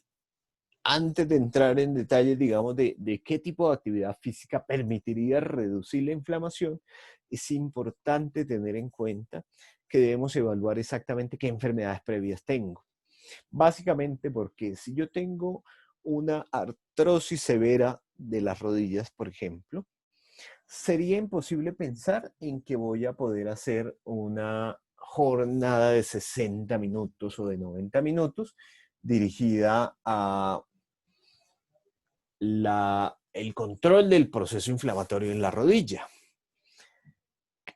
antes de entrar en detalles, digamos, de qué tipo de actividad física permitiría reducir la inflamación, es importante tener en cuenta que debemos evaluar exactamente qué enfermedades previas tengo. Básicamente porque si yo tengo una artrosis severa de las rodillas, por ejemplo, sería imposible pensar en que voy a poder hacer una jornada de 60 minutos o de 90 minutos dirigida a el control del proceso inflamatorio en la rodilla.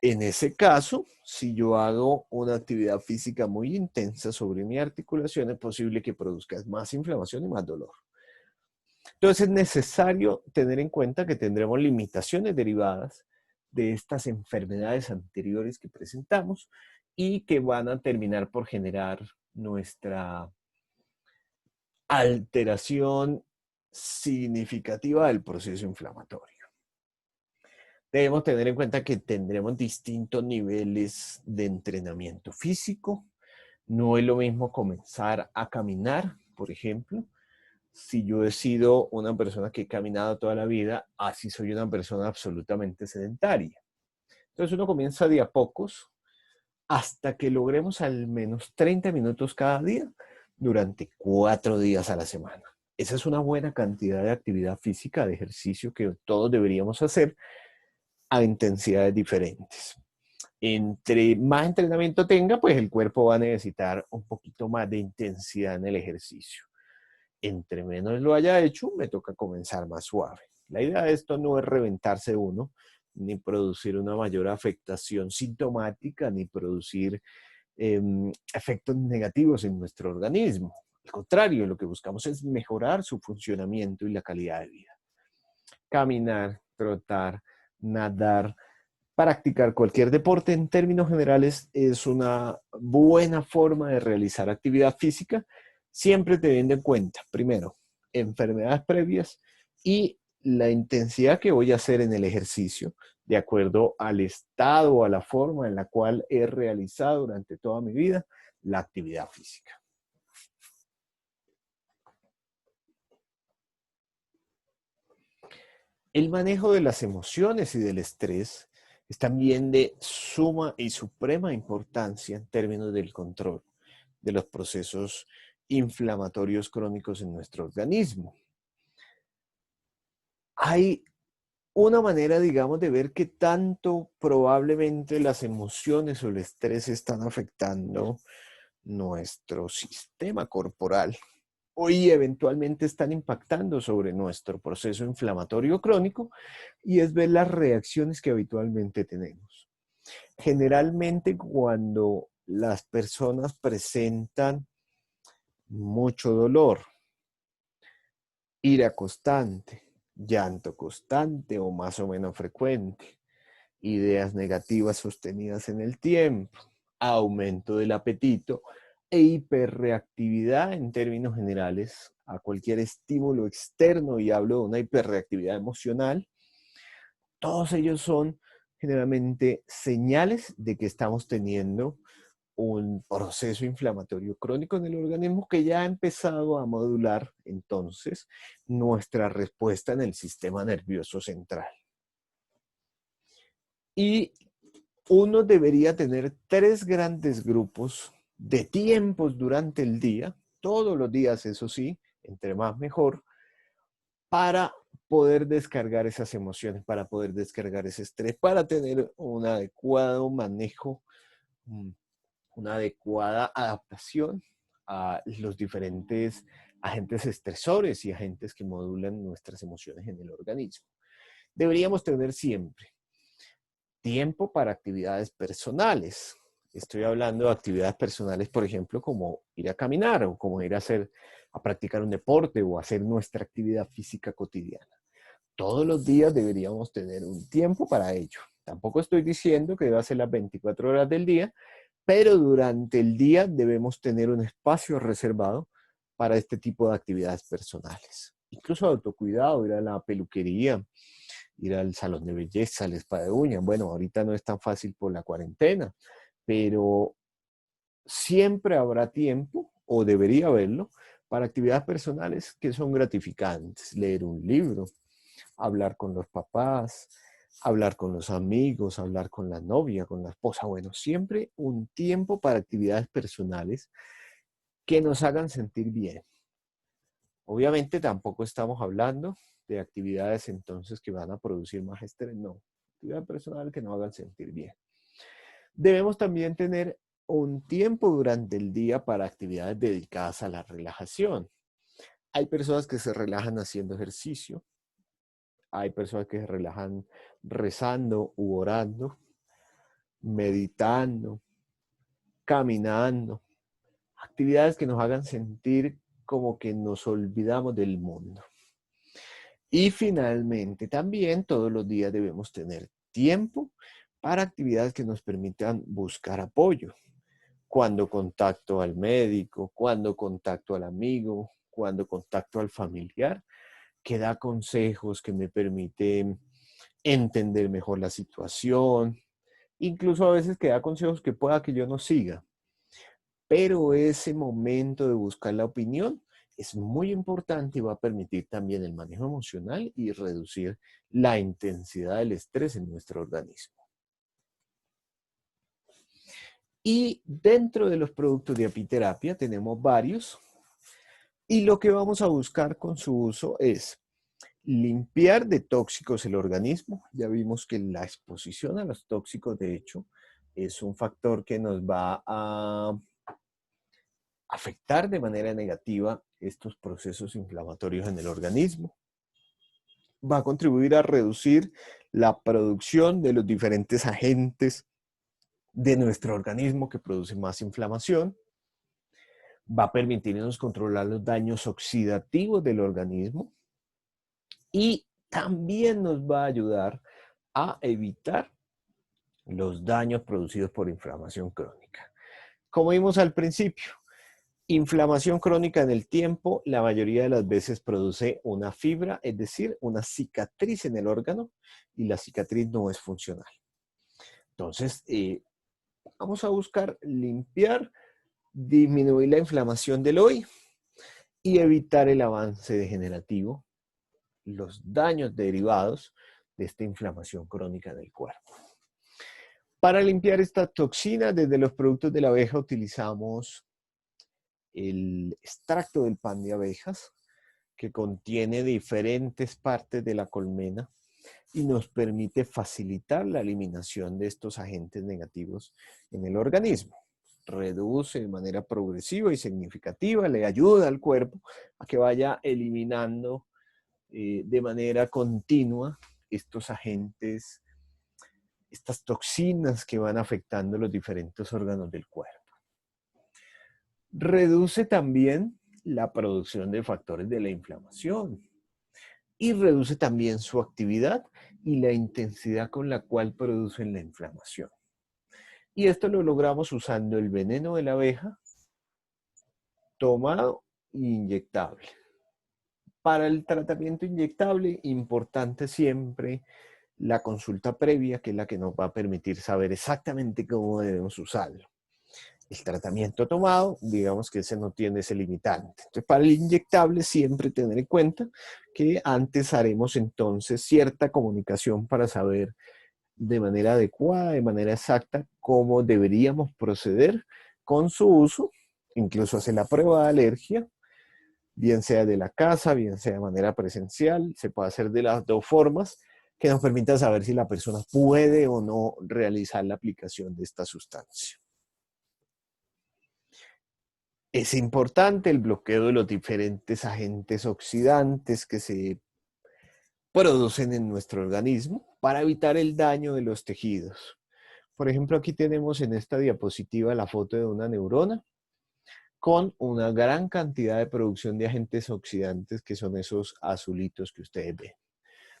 En ese caso, si yo hago una actividad física muy intensa sobre mi articulación, es posible que produzca más inflamación y más dolor. Entonces es necesario tener en cuenta que tendremos limitaciones derivadas de estas enfermedades anteriores que presentamos y que van a terminar por generar nuestra alteración significativa del proceso inflamatorio. Debemos tener en cuenta que tendremos distintos niveles de entrenamiento físico. No es lo mismo comenzar a caminar, por ejemplo. Si yo he sido una persona que he caminado toda la vida, así soy una persona absolutamente sedentaria. Entonces uno comienza de a pocos hasta que logremos al menos 30 minutos cada día durante 4 días a la semana. Esa es una buena cantidad de actividad física, de ejercicio que todos deberíamos hacer a intensidades diferentes. Entre más entrenamiento tenga, pues el cuerpo va a necesitar un poquito más de intensidad en el ejercicio. Entre menos lo haya hecho, me toca comenzar más suave. La idea de esto no es reventarse uno, ni producir una mayor afectación sintomática, ni producir efectos negativos en nuestro organismo. Al contrario, lo que buscamos es mejorar su funcionamiento y la calidad de vida. Caminar, trotar, nadar, practicar cualquier deporte en términos generales es una buena forma de realizar actividad física, siempre teniendo en cuenta, primero, enfermedades previas y la intensidad que voy a hacer en el ejercicio, de acuerdo al estado o a la forma en la cual he realizado durante toda mi vida la actividad física. El manejo de las emociones y del estrés es también de suma y suprema importancia en términos del control de los procesos inflamatorios crónicos en nuestro organismo. Hay una manera, digamos, de ver qué tanto probablemente las emociones o el estrés están afectando nuestro sistema corporal y eventualmente están impactando sobre nuestro proceso inflamatorio crónico, y es ver las reacciones que habitualmente tenemos. Generalmente cuando las personas presentan mucho dolor, ira constante, llanto constante o más o menos frecuente, ideas negativas sostenidas en el tiempo, aumento del apetito e hiperreactividad en términos generales a cualquier estímulo externo, y hablo de una hiperreactividad emocional, todos ellos son generalmente señales de que estamos teniendo un proceso inflamatorio crónico en el organismo que ya ha empezado a modular entonces nuestra respuesta en el sistema nervioso central. Y uno debería tener 3 grandes grupos de tiempos durante el día, todos los días, eso sí, entre más mejor, para poder descargar esas emociones, para poder descargar ese estrés, para tener un adecuado manejo, una adecuada adaptación a los diferentes agentes estresores y agentes que modulan nuestras emociones en el organismo. Deberíamos tener siempre tiempo para actividades personales. Estoy hablando de actividades personales, por ejemplo, como ir a caminar o como ir a practicar un deporte o hacer nuestra actividad física cotidiana. Todos los días deberíamos tener un tiempo para ello. Tampoco estoy diciendo que deba ser las 24 horas del día, pero durante el día debemos tener un espacio reservado para este tipo de actividades personales. Incluso autocuidado, ir a la peluquería, ir al salón de belleza, al spa de uñas. Bueno, ahorita no es tan fácil por la cuarentena, pero siempre habrá tiempo, o debería haberlo, para actividades personales que son gratificantes. Leer un libro, hablar con los papás, hablar con los amigos, hablar con la novia, con la esposa. Bueno, siempre un tiempo para actividades personales que nos hagan sentir bien. Obviamente tampoco estamos hablando de actividades entonces que van a producir más estrés, no. Actividad personal que nos hagan sentir bien. Debemos también tener un tiempo durante el día para actividades dedicadas a la relajación. Hay personas que se relajan haciendo ejercicio, hay personas que se relajan rezando u orando, meditando, caminando, actividades que nos hagan sentir como que nos olvidamos del mundo. Y finalmente, también todos los días debemos tener tiempo para actividades que nos permitan buscar apoyo. Cuando contacto al médico, cuando contacto al amigo, cuando contacto al familiar, que da consejos, que me permiten entender mejor la situación, incluso a veces que da consejos que pueda que yo no siga. Pero ese momento de buscar la opinión es muy importante y va a permitir también el manejo emocional y reducir la intensidad del estrés en nuestro organismo. Y dentro de los productos de apiterapia tenemos varios, y lo que vamos a buscar con su uso es limpiar de tóxicos el organismo. Ya vimos que la exposición a los tóxicos, de hecho, es un factor que nos va a afectar de manera negativa estos procesos inflamatorios en el organismo. Va a contribuir a reducir la producción de los diferentes agentes de nuestro organismo que producen más inflamación. Va a permitirnos controlar los daños oxidativos del organismo y también nos va a ayudar a evitar los daños producidos por inflamación crónica. Como vimos al principio, inflamación crónica en el tiempo, la mayoría de las veces produce una fibra, es decir, una cicatriz en el órgano, y la cicatriz no es funcional. Entonces, vamos a buscar limpiar, disminuir la inflamación del hoy y evitar el avance degenerativo, los daños derivados de esta inflamación crónica del cuerpo. Para limpiar esta toxina, desde los productos de la abeja utilizamos el extracto del pan de abejas, que contiene diferentes partes de la colmena y nos permite facilitar la eliminación de estos agentes negativos en el organismo. reduce de manera progresiva y significativa, le ayuda al cuerpo a que vaya eliminando de manera continua estos agentes, estas toxinas que van afectando los diferentes órganos del cuerpo. Reduce también la producción de factores de la inflamación y reduce también su actividad y la intensidad con la cual producen la inflamación. Y esto lo logramos usando el veneno de la abeja tomado e inyectable. Para el tratamiento inyectable, importante siempre la consulta previa, que es la que nos va a permitir saber exactamente cómo debemos usarlo. El tratamiento tomado, digamos que ese no tiene ese limitante. Entonces, para el inyectable siempre tener en cuenta que antes haremos entonces cierta comunicación para saber de manera adecuada, de manera exacta, cómo deberíamos proceder con su uso, incluso hacer la prueba de alergia, bien sea de la casa, bien sea de manera presencial, se puede hacer de las dos formas que nos permitan saber si la persona puede o no realizar la aplicación de esta sustancia. Es importante el bloqueo de los diferentes agentes oxidantes que se producen en nuestro organismo para evitar el daño de los tejidos. Por ejemplo, aquí tenemos en esta diapositiva la foto de una neurona con una gran cantidad de producción de agentes oxidantes que son esos azulitos que ustedes ven.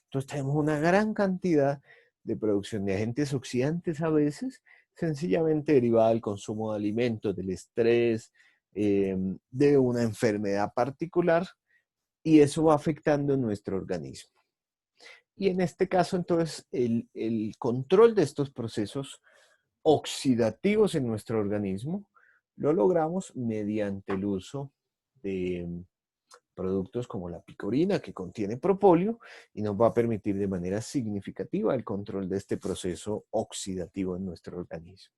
Entonces tenemos una gran cantidad de producción de agentes oxidantes a veces, sencillamente derivada del consumo de alimentos, del estrés, de una enfermedad particular, y eso va afectando nuestro organismo. Y en este caso, entonces, el control de estos procesos oxidativos en nuestro organismo lo logramos mediante el uso de productos como la picorina, que contiene propóleo y nos va a permitir de manera significativa el control de este proceso oxidativo en nuestro organismo.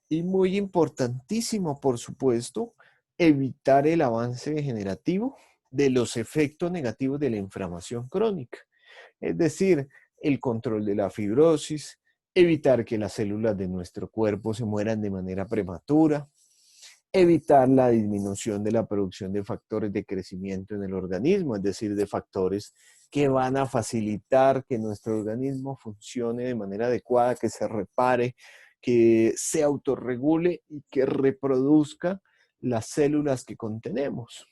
Y muy importantísimo, por supuesto, evitar el avance degenerativo de los efectos negativos de la inflamación crónica. Es decir, el control de la fibrosis, evitar que las células de nuestro cuerpo se mueran de manera prematura, evitar la disminución de la producción de factores de crecimiento en el organismo, es decir, de factores que van a facilitar que nuestro organismo funcione de manera adecuada, que se repare, que se autorregule y que reproduzca las células que contenemos.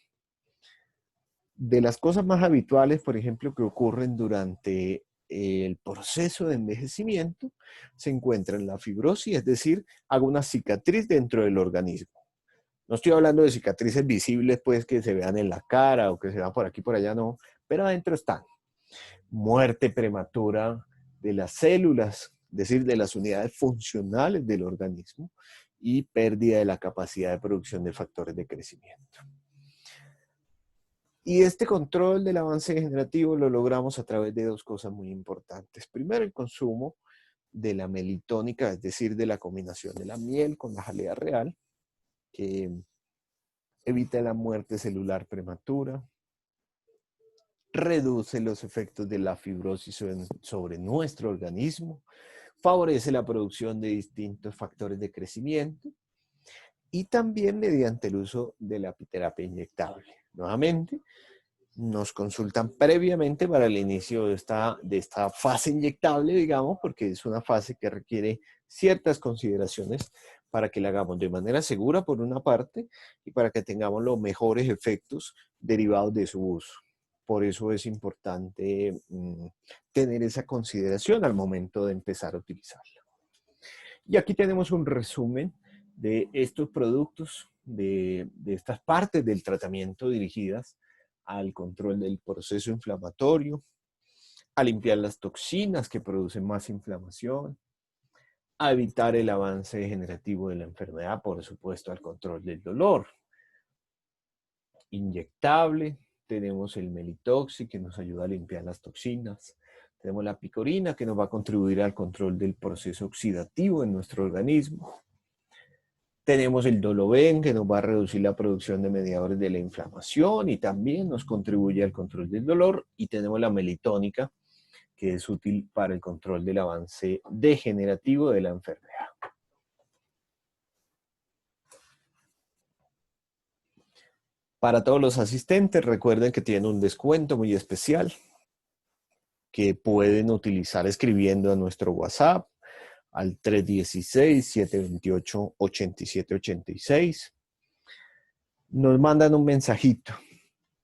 De las cosas más habituales, por ejemplo, que ocurren durante el proceso de envejecimiento, se encuentra la fibrosis, es decir, hago una cicatriz dentro del organismo. No estoy hablando de cicatrices visibles, pues, que se vean en la cara o que se vean por aquí, por allá, no. Pero adentro están. Muerte prematura de las células, es decir, de las unidades funcionales del organismo, y pérdida de la capacidad de producción de factores de crecimiento. Y este control del avance degenerativo lo logramos a través de dos cosas muy importantes. Primero, el consumo de la melitónica, es decir, de la combinación de la miel con la jalea real, que evita la muerte celular prematura, reduce los efectos de la fibrosis sobre nuestro organismo, favorece la producción de distintos factores de crecimiento y también mediante el uso de la apiterapia inyectable. Nuevamente, nos consultan previamente para el inicio de esta fase inyectable, digamos, porque es una fase que requiere ciertas consideraciones para que la hagamos de manera segura, por una parte, y para que tengamos los mejores efectos derivados de su uso. Por eso es importante tener esa consideración al momento de empezar a utilizarla. Y aquí tenemos un resumen de estos productos, de estas partes del tratamiento dirigidas al control del proceso inflamatorio, a limpiar las toxinas que producen más inflamación, a evitar el avance degenerativo de la enfermedad, por supuesto, al control del dolor. Inyectable, tenemos el Melitoxi que nos ayuda a limpiar las toxinas, tenemos la picorina que nos va a contribuir al control del proceso oxidativo en nuestro organismo. Tenemos el Doloven, que nos va a reducir la producción de mediadores de la inflamación y también nos contribuye al control del dolor. Y tenemos la melitónica, que es útil para el control del avance degenerativo de la enfermedad. Para todos los asistentes, recuerden que tienen un descuento muy especial que pueden utilizar escribiendo a nuestro WhatsApp al 316-728-8786. Nos mandan un mensajito.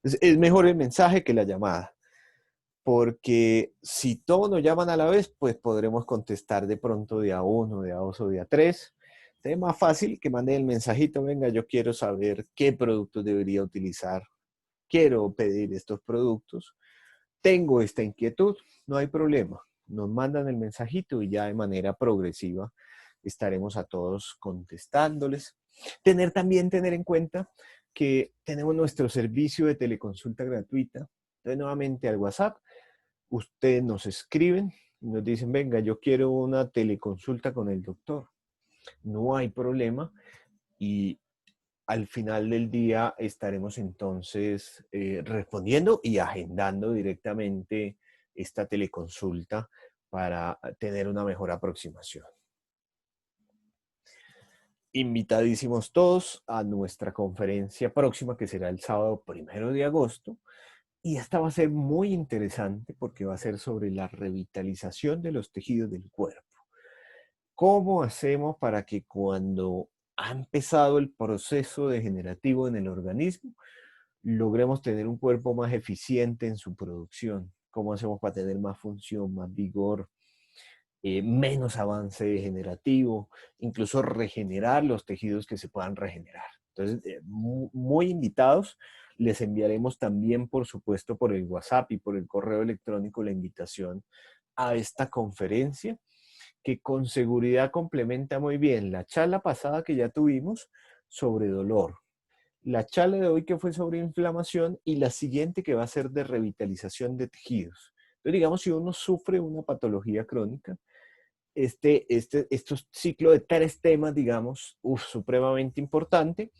Es mejor el mensaje que la llamada, porque si todos nos llaman a la vez, pues podremos contestar de pronto día uno, día dos o día tres. Es más fácil que manden el mensajito, venga, yo quiero saber qué productos debería utilizar, quiero pedir estos productos, tengo esta inquietud, no hay problema. Nos mandan el mensajito y ya de manera progresiva estaremos a todos contestándoles. Tener en cuenta que tenemos nuestro servicio de teleconsulta gratuita. Entonces, nuevamente al WhatsApp, ustedes nos escriben y nos dicen, venga, yo quiero una teleconsulta con el doctor. No hay problema y al final del día estaremos entonces respondiendo y agendando directamente esta teleconsulta para tener una mejor aproximación. Invitadísimos todos a nuestra conferencia próxima, que será el sábado 1 de agosto. Y esta va a ser muy interesante porque va a ser sobre la revitalización de los tejidos del cuerpo. ¿Cómo hacemos para que cuando ha empezado el proceso degenerativo en el organismo, logremos tener un cuerpo más eficiente en su producción? ¿Cómo hacemos para tener más función, más vigor, menos avance degenerativo, incluso regenerar los tejidos que se puedan regenerar? Entonces, muy invitados. Les enviaremos también, por supuesto, por el WhatsApp y por el correo electrónico la invitación a esta conferencia, que con seguridad complementa muy bien la charla pasada que ya tuvimos sobre dolor, la charla de hoy que fue sobre inflamación y la siguiente que va a ser de revitalización de tejidos. Entonces, digamos, si uno sufre una patología crónica, estos ciclo de tres temas, digamos, supremamente importante: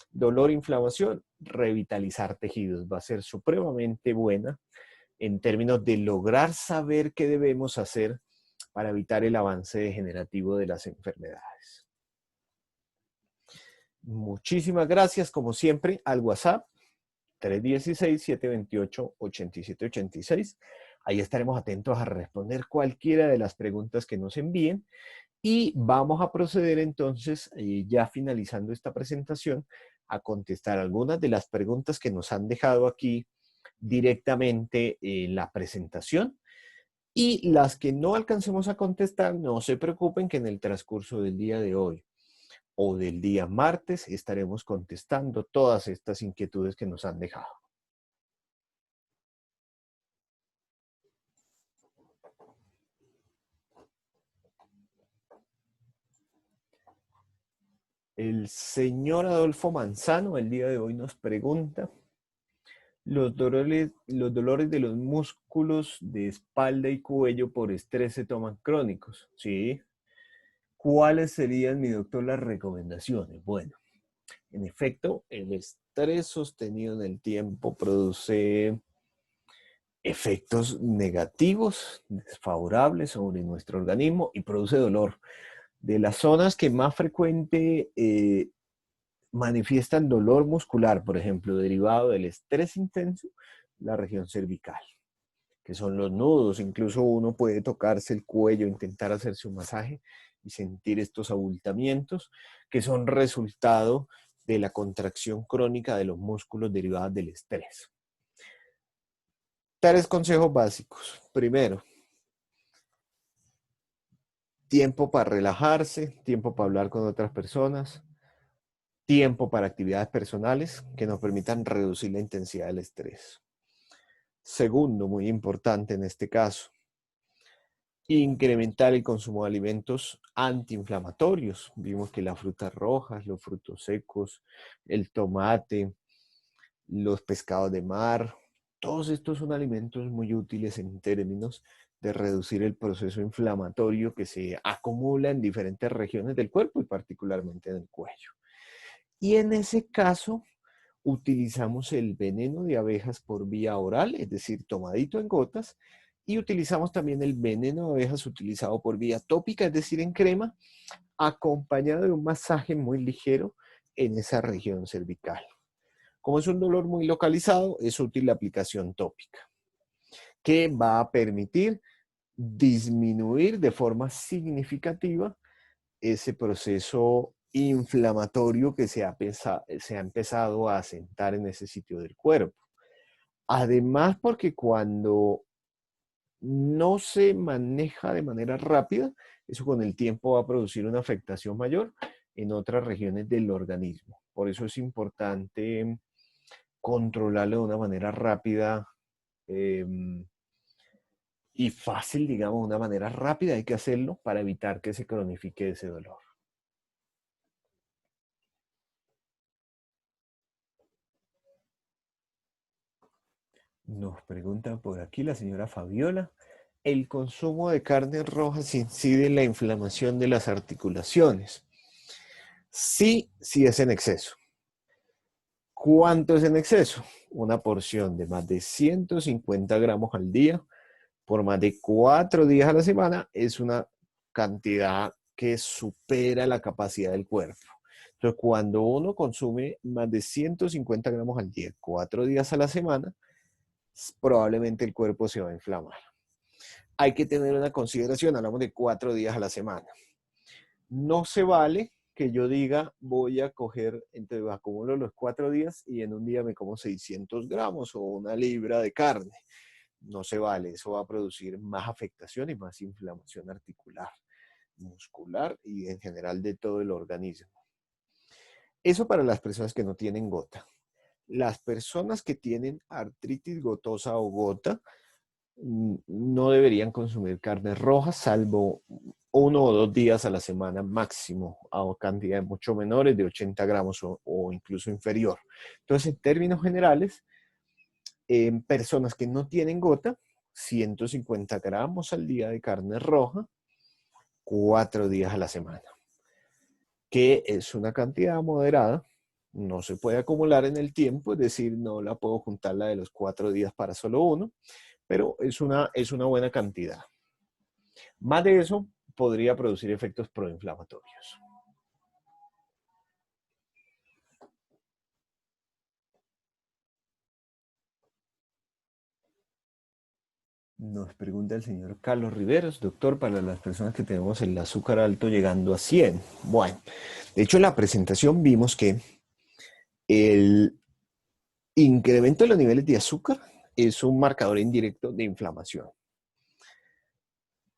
dolor, inflamación, revitalizar tejidos. Va a ser supremamente buena en términos de lograr saber qué debemos hacer para evitar el avance degenerativo de las enfermedades. Muchísimas gracias, como siempre, al WhatsApp 316-728-8786. Ahí estaremos atentos a responder cualquiera de las preguntas que nos envíen. Y vamos a proceder entonces, ya finalizando esta presentación, a contestar algunas de las preguntas que nos han dejado aquí directamente en la presentación. Y las que no alcancemos a contestar, no se preocupen, que en el transcurso del día de hoy o del día martes estaremos contestando todas estas inquietudes que nos han dejado. El señor Adolfo Manzano el día de hoy nos pregunta: los dolores de los músculos de espalda y cuello por estrés se toman crónicos. ¿Sí? ¿Cuáles serían, mi doctor, las recomendaciones? Bueno, en efecto, el estrés sostenido en el tiempo produce efectos negativos, desfavorables sobre nuestro organismo y produce dolor. De las zonas que más frecuente manifiestan dolor muscular, por ejemplo, derivado del estrés intenso, la región cervical, que son los nudos. Incluso uno puede tocarse el cuello, intentar hacerse un masaje y sentir estos abultamientos que son resultado de la contracción crónica de los músculos derivadas del estrés. Tres consejos básicos. Primero, tiempo para relajarse, tiempo para hablar con otras personas, tiempo para actividades personales que nos permitan reducir la intensidad del estrés. Segundo, muy importante en este caso, incrementar el consumo de alimentos antiinflamatorios. Vimos que las frutas rojas, los frutos secos, el tomate, los pescados de mar, todos estos son alimentos muy útiles en términos de reducir el proceso inflamatorio que se acumula en diferentes regiones del cuerpo y particularmente en el cuello. Y en ese caso utilizamos el veneno de abejas por vía oral, es decir, tomadito en gotas, y utilizamos también el veneno de abejas utilizado por vía tópica, es decir, en crema, acompañado de un masaje muy ligero en esa región cervical. Como es un dolor muy localizado, es útil la aplicación tópica, que va a permitir disminuir de forma significativa ese proceso inflamatorio que se ha empezado a asentar en ese sitio del cuerpo. Además, porque cuando no se maneja de manera rápida, eso con el tiempo va a producir una afectación mayor en otras regiones del organismo. Por eso es importante controlarlo de una manera rápida eh, y fácil, digamos, de una manera rápida hay que hacerlo para evitar que se cronifique ese dolor. Nos pregunta por aquí la señora Fabiola. ¿El consumo de carnes rojas incide en la inflamación de las articulaciones? Sí, sí es en exceso. ¿Cuánto es en exceso? Una porción de más de 150 gramos al día por más de 4 días a la semana es una cantidad que supera la capacidad del cuerpo. Entonces, cuando uno consume más de 150 gramos al día, 4 días a la semana, probablemente el cuerpo se va a inflamar. Hay que tener una consideración, hablamos de 4 días a la semana. No se vale que yo diga, voy a coger, entonces acumulo los 4 días y en un día me como 600 gramos o una libra de carne. No se vale, eso va a producir más afectación y más inflamación articular, muscular y en general de todo el organismo. Eso para las personas que no tienen gota. Las personas que tienen artritis gotosa o gota no deberían consumir carnes rojas, salvo 1 o 2 días a la semana máximo, a cantidades mucho menores de 80 gramos o incluso inferior. Entonces, en términos generales, en personas que no tienen gota, 150 gramos al día de carne roja, 4 días a la semana, que es una cantidad moderada, no se puede acumular en el tiempo, es decir, no la puedo juntar la de los 4 días para solo uno, pero es una buena cantidad. Más de eso podría producir efectos proinflamatorios. Nos pregunta el señor Carlos Riveros, doctor, para las personas que tenemos el azúcar alto llegando a 100. Bueno, de hecho en la presentación vimos que el incremento de los niveles de azúcar es un marcador indirecto de inflamación.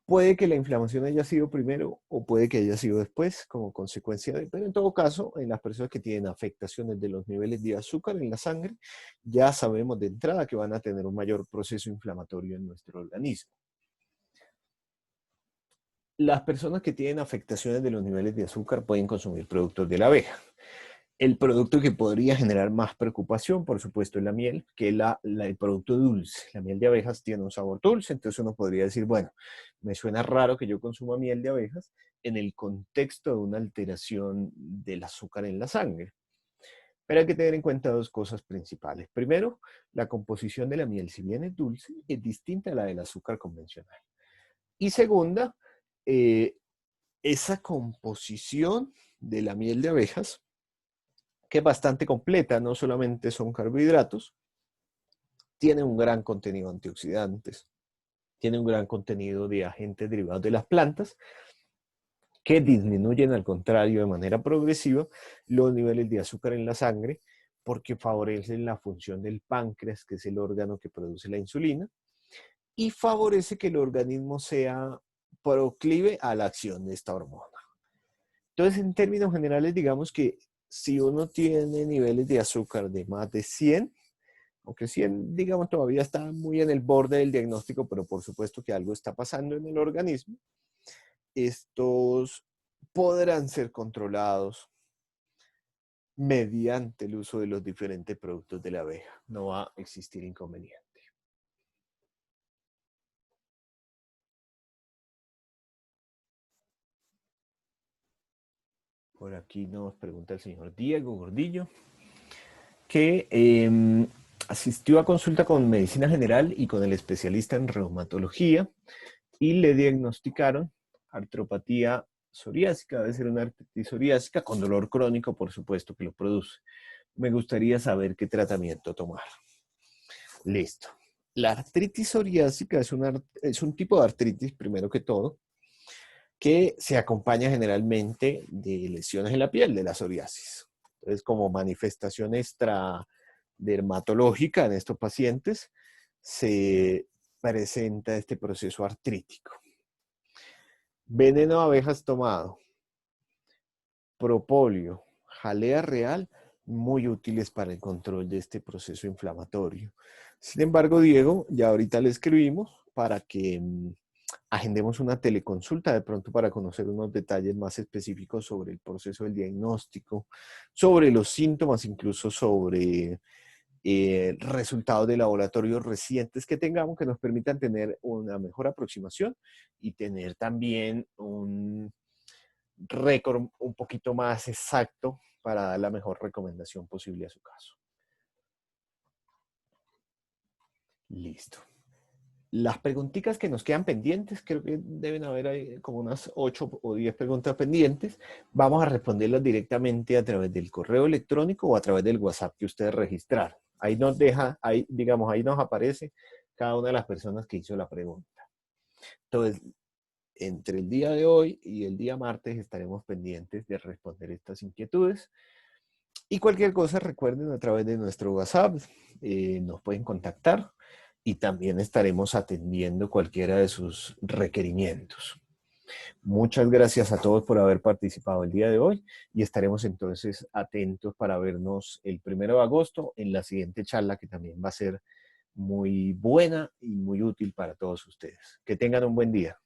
Puede que la inflamación haya sido primero o puede que haya sido después como consecuencia de, pero en todo caso, en las personas que tienen afectaciones de los niveles de azúcar en la sangre, ya sabemos de entrada que van a tener un mayor proceso inflamatorio en nuestro organismo. Las personas que tienen afectaciones de los niveles de azúcar pueden consumir productos de la abeja. El producto que podría generar más preocupación, por supuesto, es la miel, que es el producto dulce. La miel de abejas tiene un sabor dulce, entonces uno podría decir, bueno, me suena raro que yo consuma miel de abejas en el contexto de una alteración del azúcar en la sangre. Pero hay que tener en cuenta dos cosas principales. Primero, la composición de la miel, si bien es dulce, es distinta a la del azúcar convencional. Y segunda, eh, esa composición de la miel de abejas que es bastante completa, no solamente son carbohidratos, tiene un gran contenido de antioxidantes, tiene un gran contenido de agentes derivados de las plantas que disminuyen, al contrario, de manera progresiva los niveles de azúcar en la sangre porque favorecen la función del páncreas, que es el órgano que produce la insulina, y favorece que el organismo sea proclive a la acción de esta hormona. Entonces, en términos generales, digamos que si uno tiene niveles de azúcar de más de 100, aunque 100, digamos, todavía está muy en el borde del diagnóstico, pero por supuesto que algo está pasando en el organismo, estos podrán ser controlados mediante el uso de los diferentes productos de la abeja. No va a existir inconveniente. Por aquí nos pregunta el señor Diego Gordillo, que asistió a consulta con medicina general y con el especialista en reumatología y le diagnosticaron artropatía psoriásica, debe ser una artritis psoriásica con dolor crónico, por supuesto, que lo produce. me gustaría saber qué tratamiento tomar. Listo. La artritis psoriásica es un tipo de artritis, primero que todo, que se acompaña generalmente de lesiones en la piel, de la psoriasis. Entonces, como manifestación extradermatológica en estos pacientes, se presenta este proceso artrítico. Veneno de abejas tomado, propóleo, jalea real, muy útiles para el control de este proceso inflamatorio. Sin embargo, Diego, ya ahorita le escribimos para que agendemos una teleconsulta de pronto para conocer unos detalles más específicos sobre el proceso del diagnóstico, sobre los síntomas, incluso sobre resultados de laboratorios recientes que tengamos que nos permitan tener una mejor aproximación y tener también un récord un poquito más exacto para dar la mejor recomendación posible a su caso. Listo. Las preguntitas que nos quedan pendientes, creo que deben haber ahí como unas 8 o 10 preguntas pendientes. Vamos a responderlas directamente a través del correo electrónico o a través del WhatsApp que ustedes registraron. Ahí nos deja, ahí, digamos, ahí nos aparece cada una de las personas que hizo la pregunta. Entonces, entre el día de hoy y el día martes estaremos pendientes de responder estas inquietudes. Y cualquier cosa, recuerden, a través de nuestro WhatsApp nos pueden contactar y también estaremos atendiendo cualquiera de sus requerimientos. Muchas gracias a todos por haber participado el día de hoy y estaremos entonces atentos para vernos el 1 de agosto en la siguiente charla que también va a ser muy buena y muy útil para todos ustedes. Que tengan un buen día.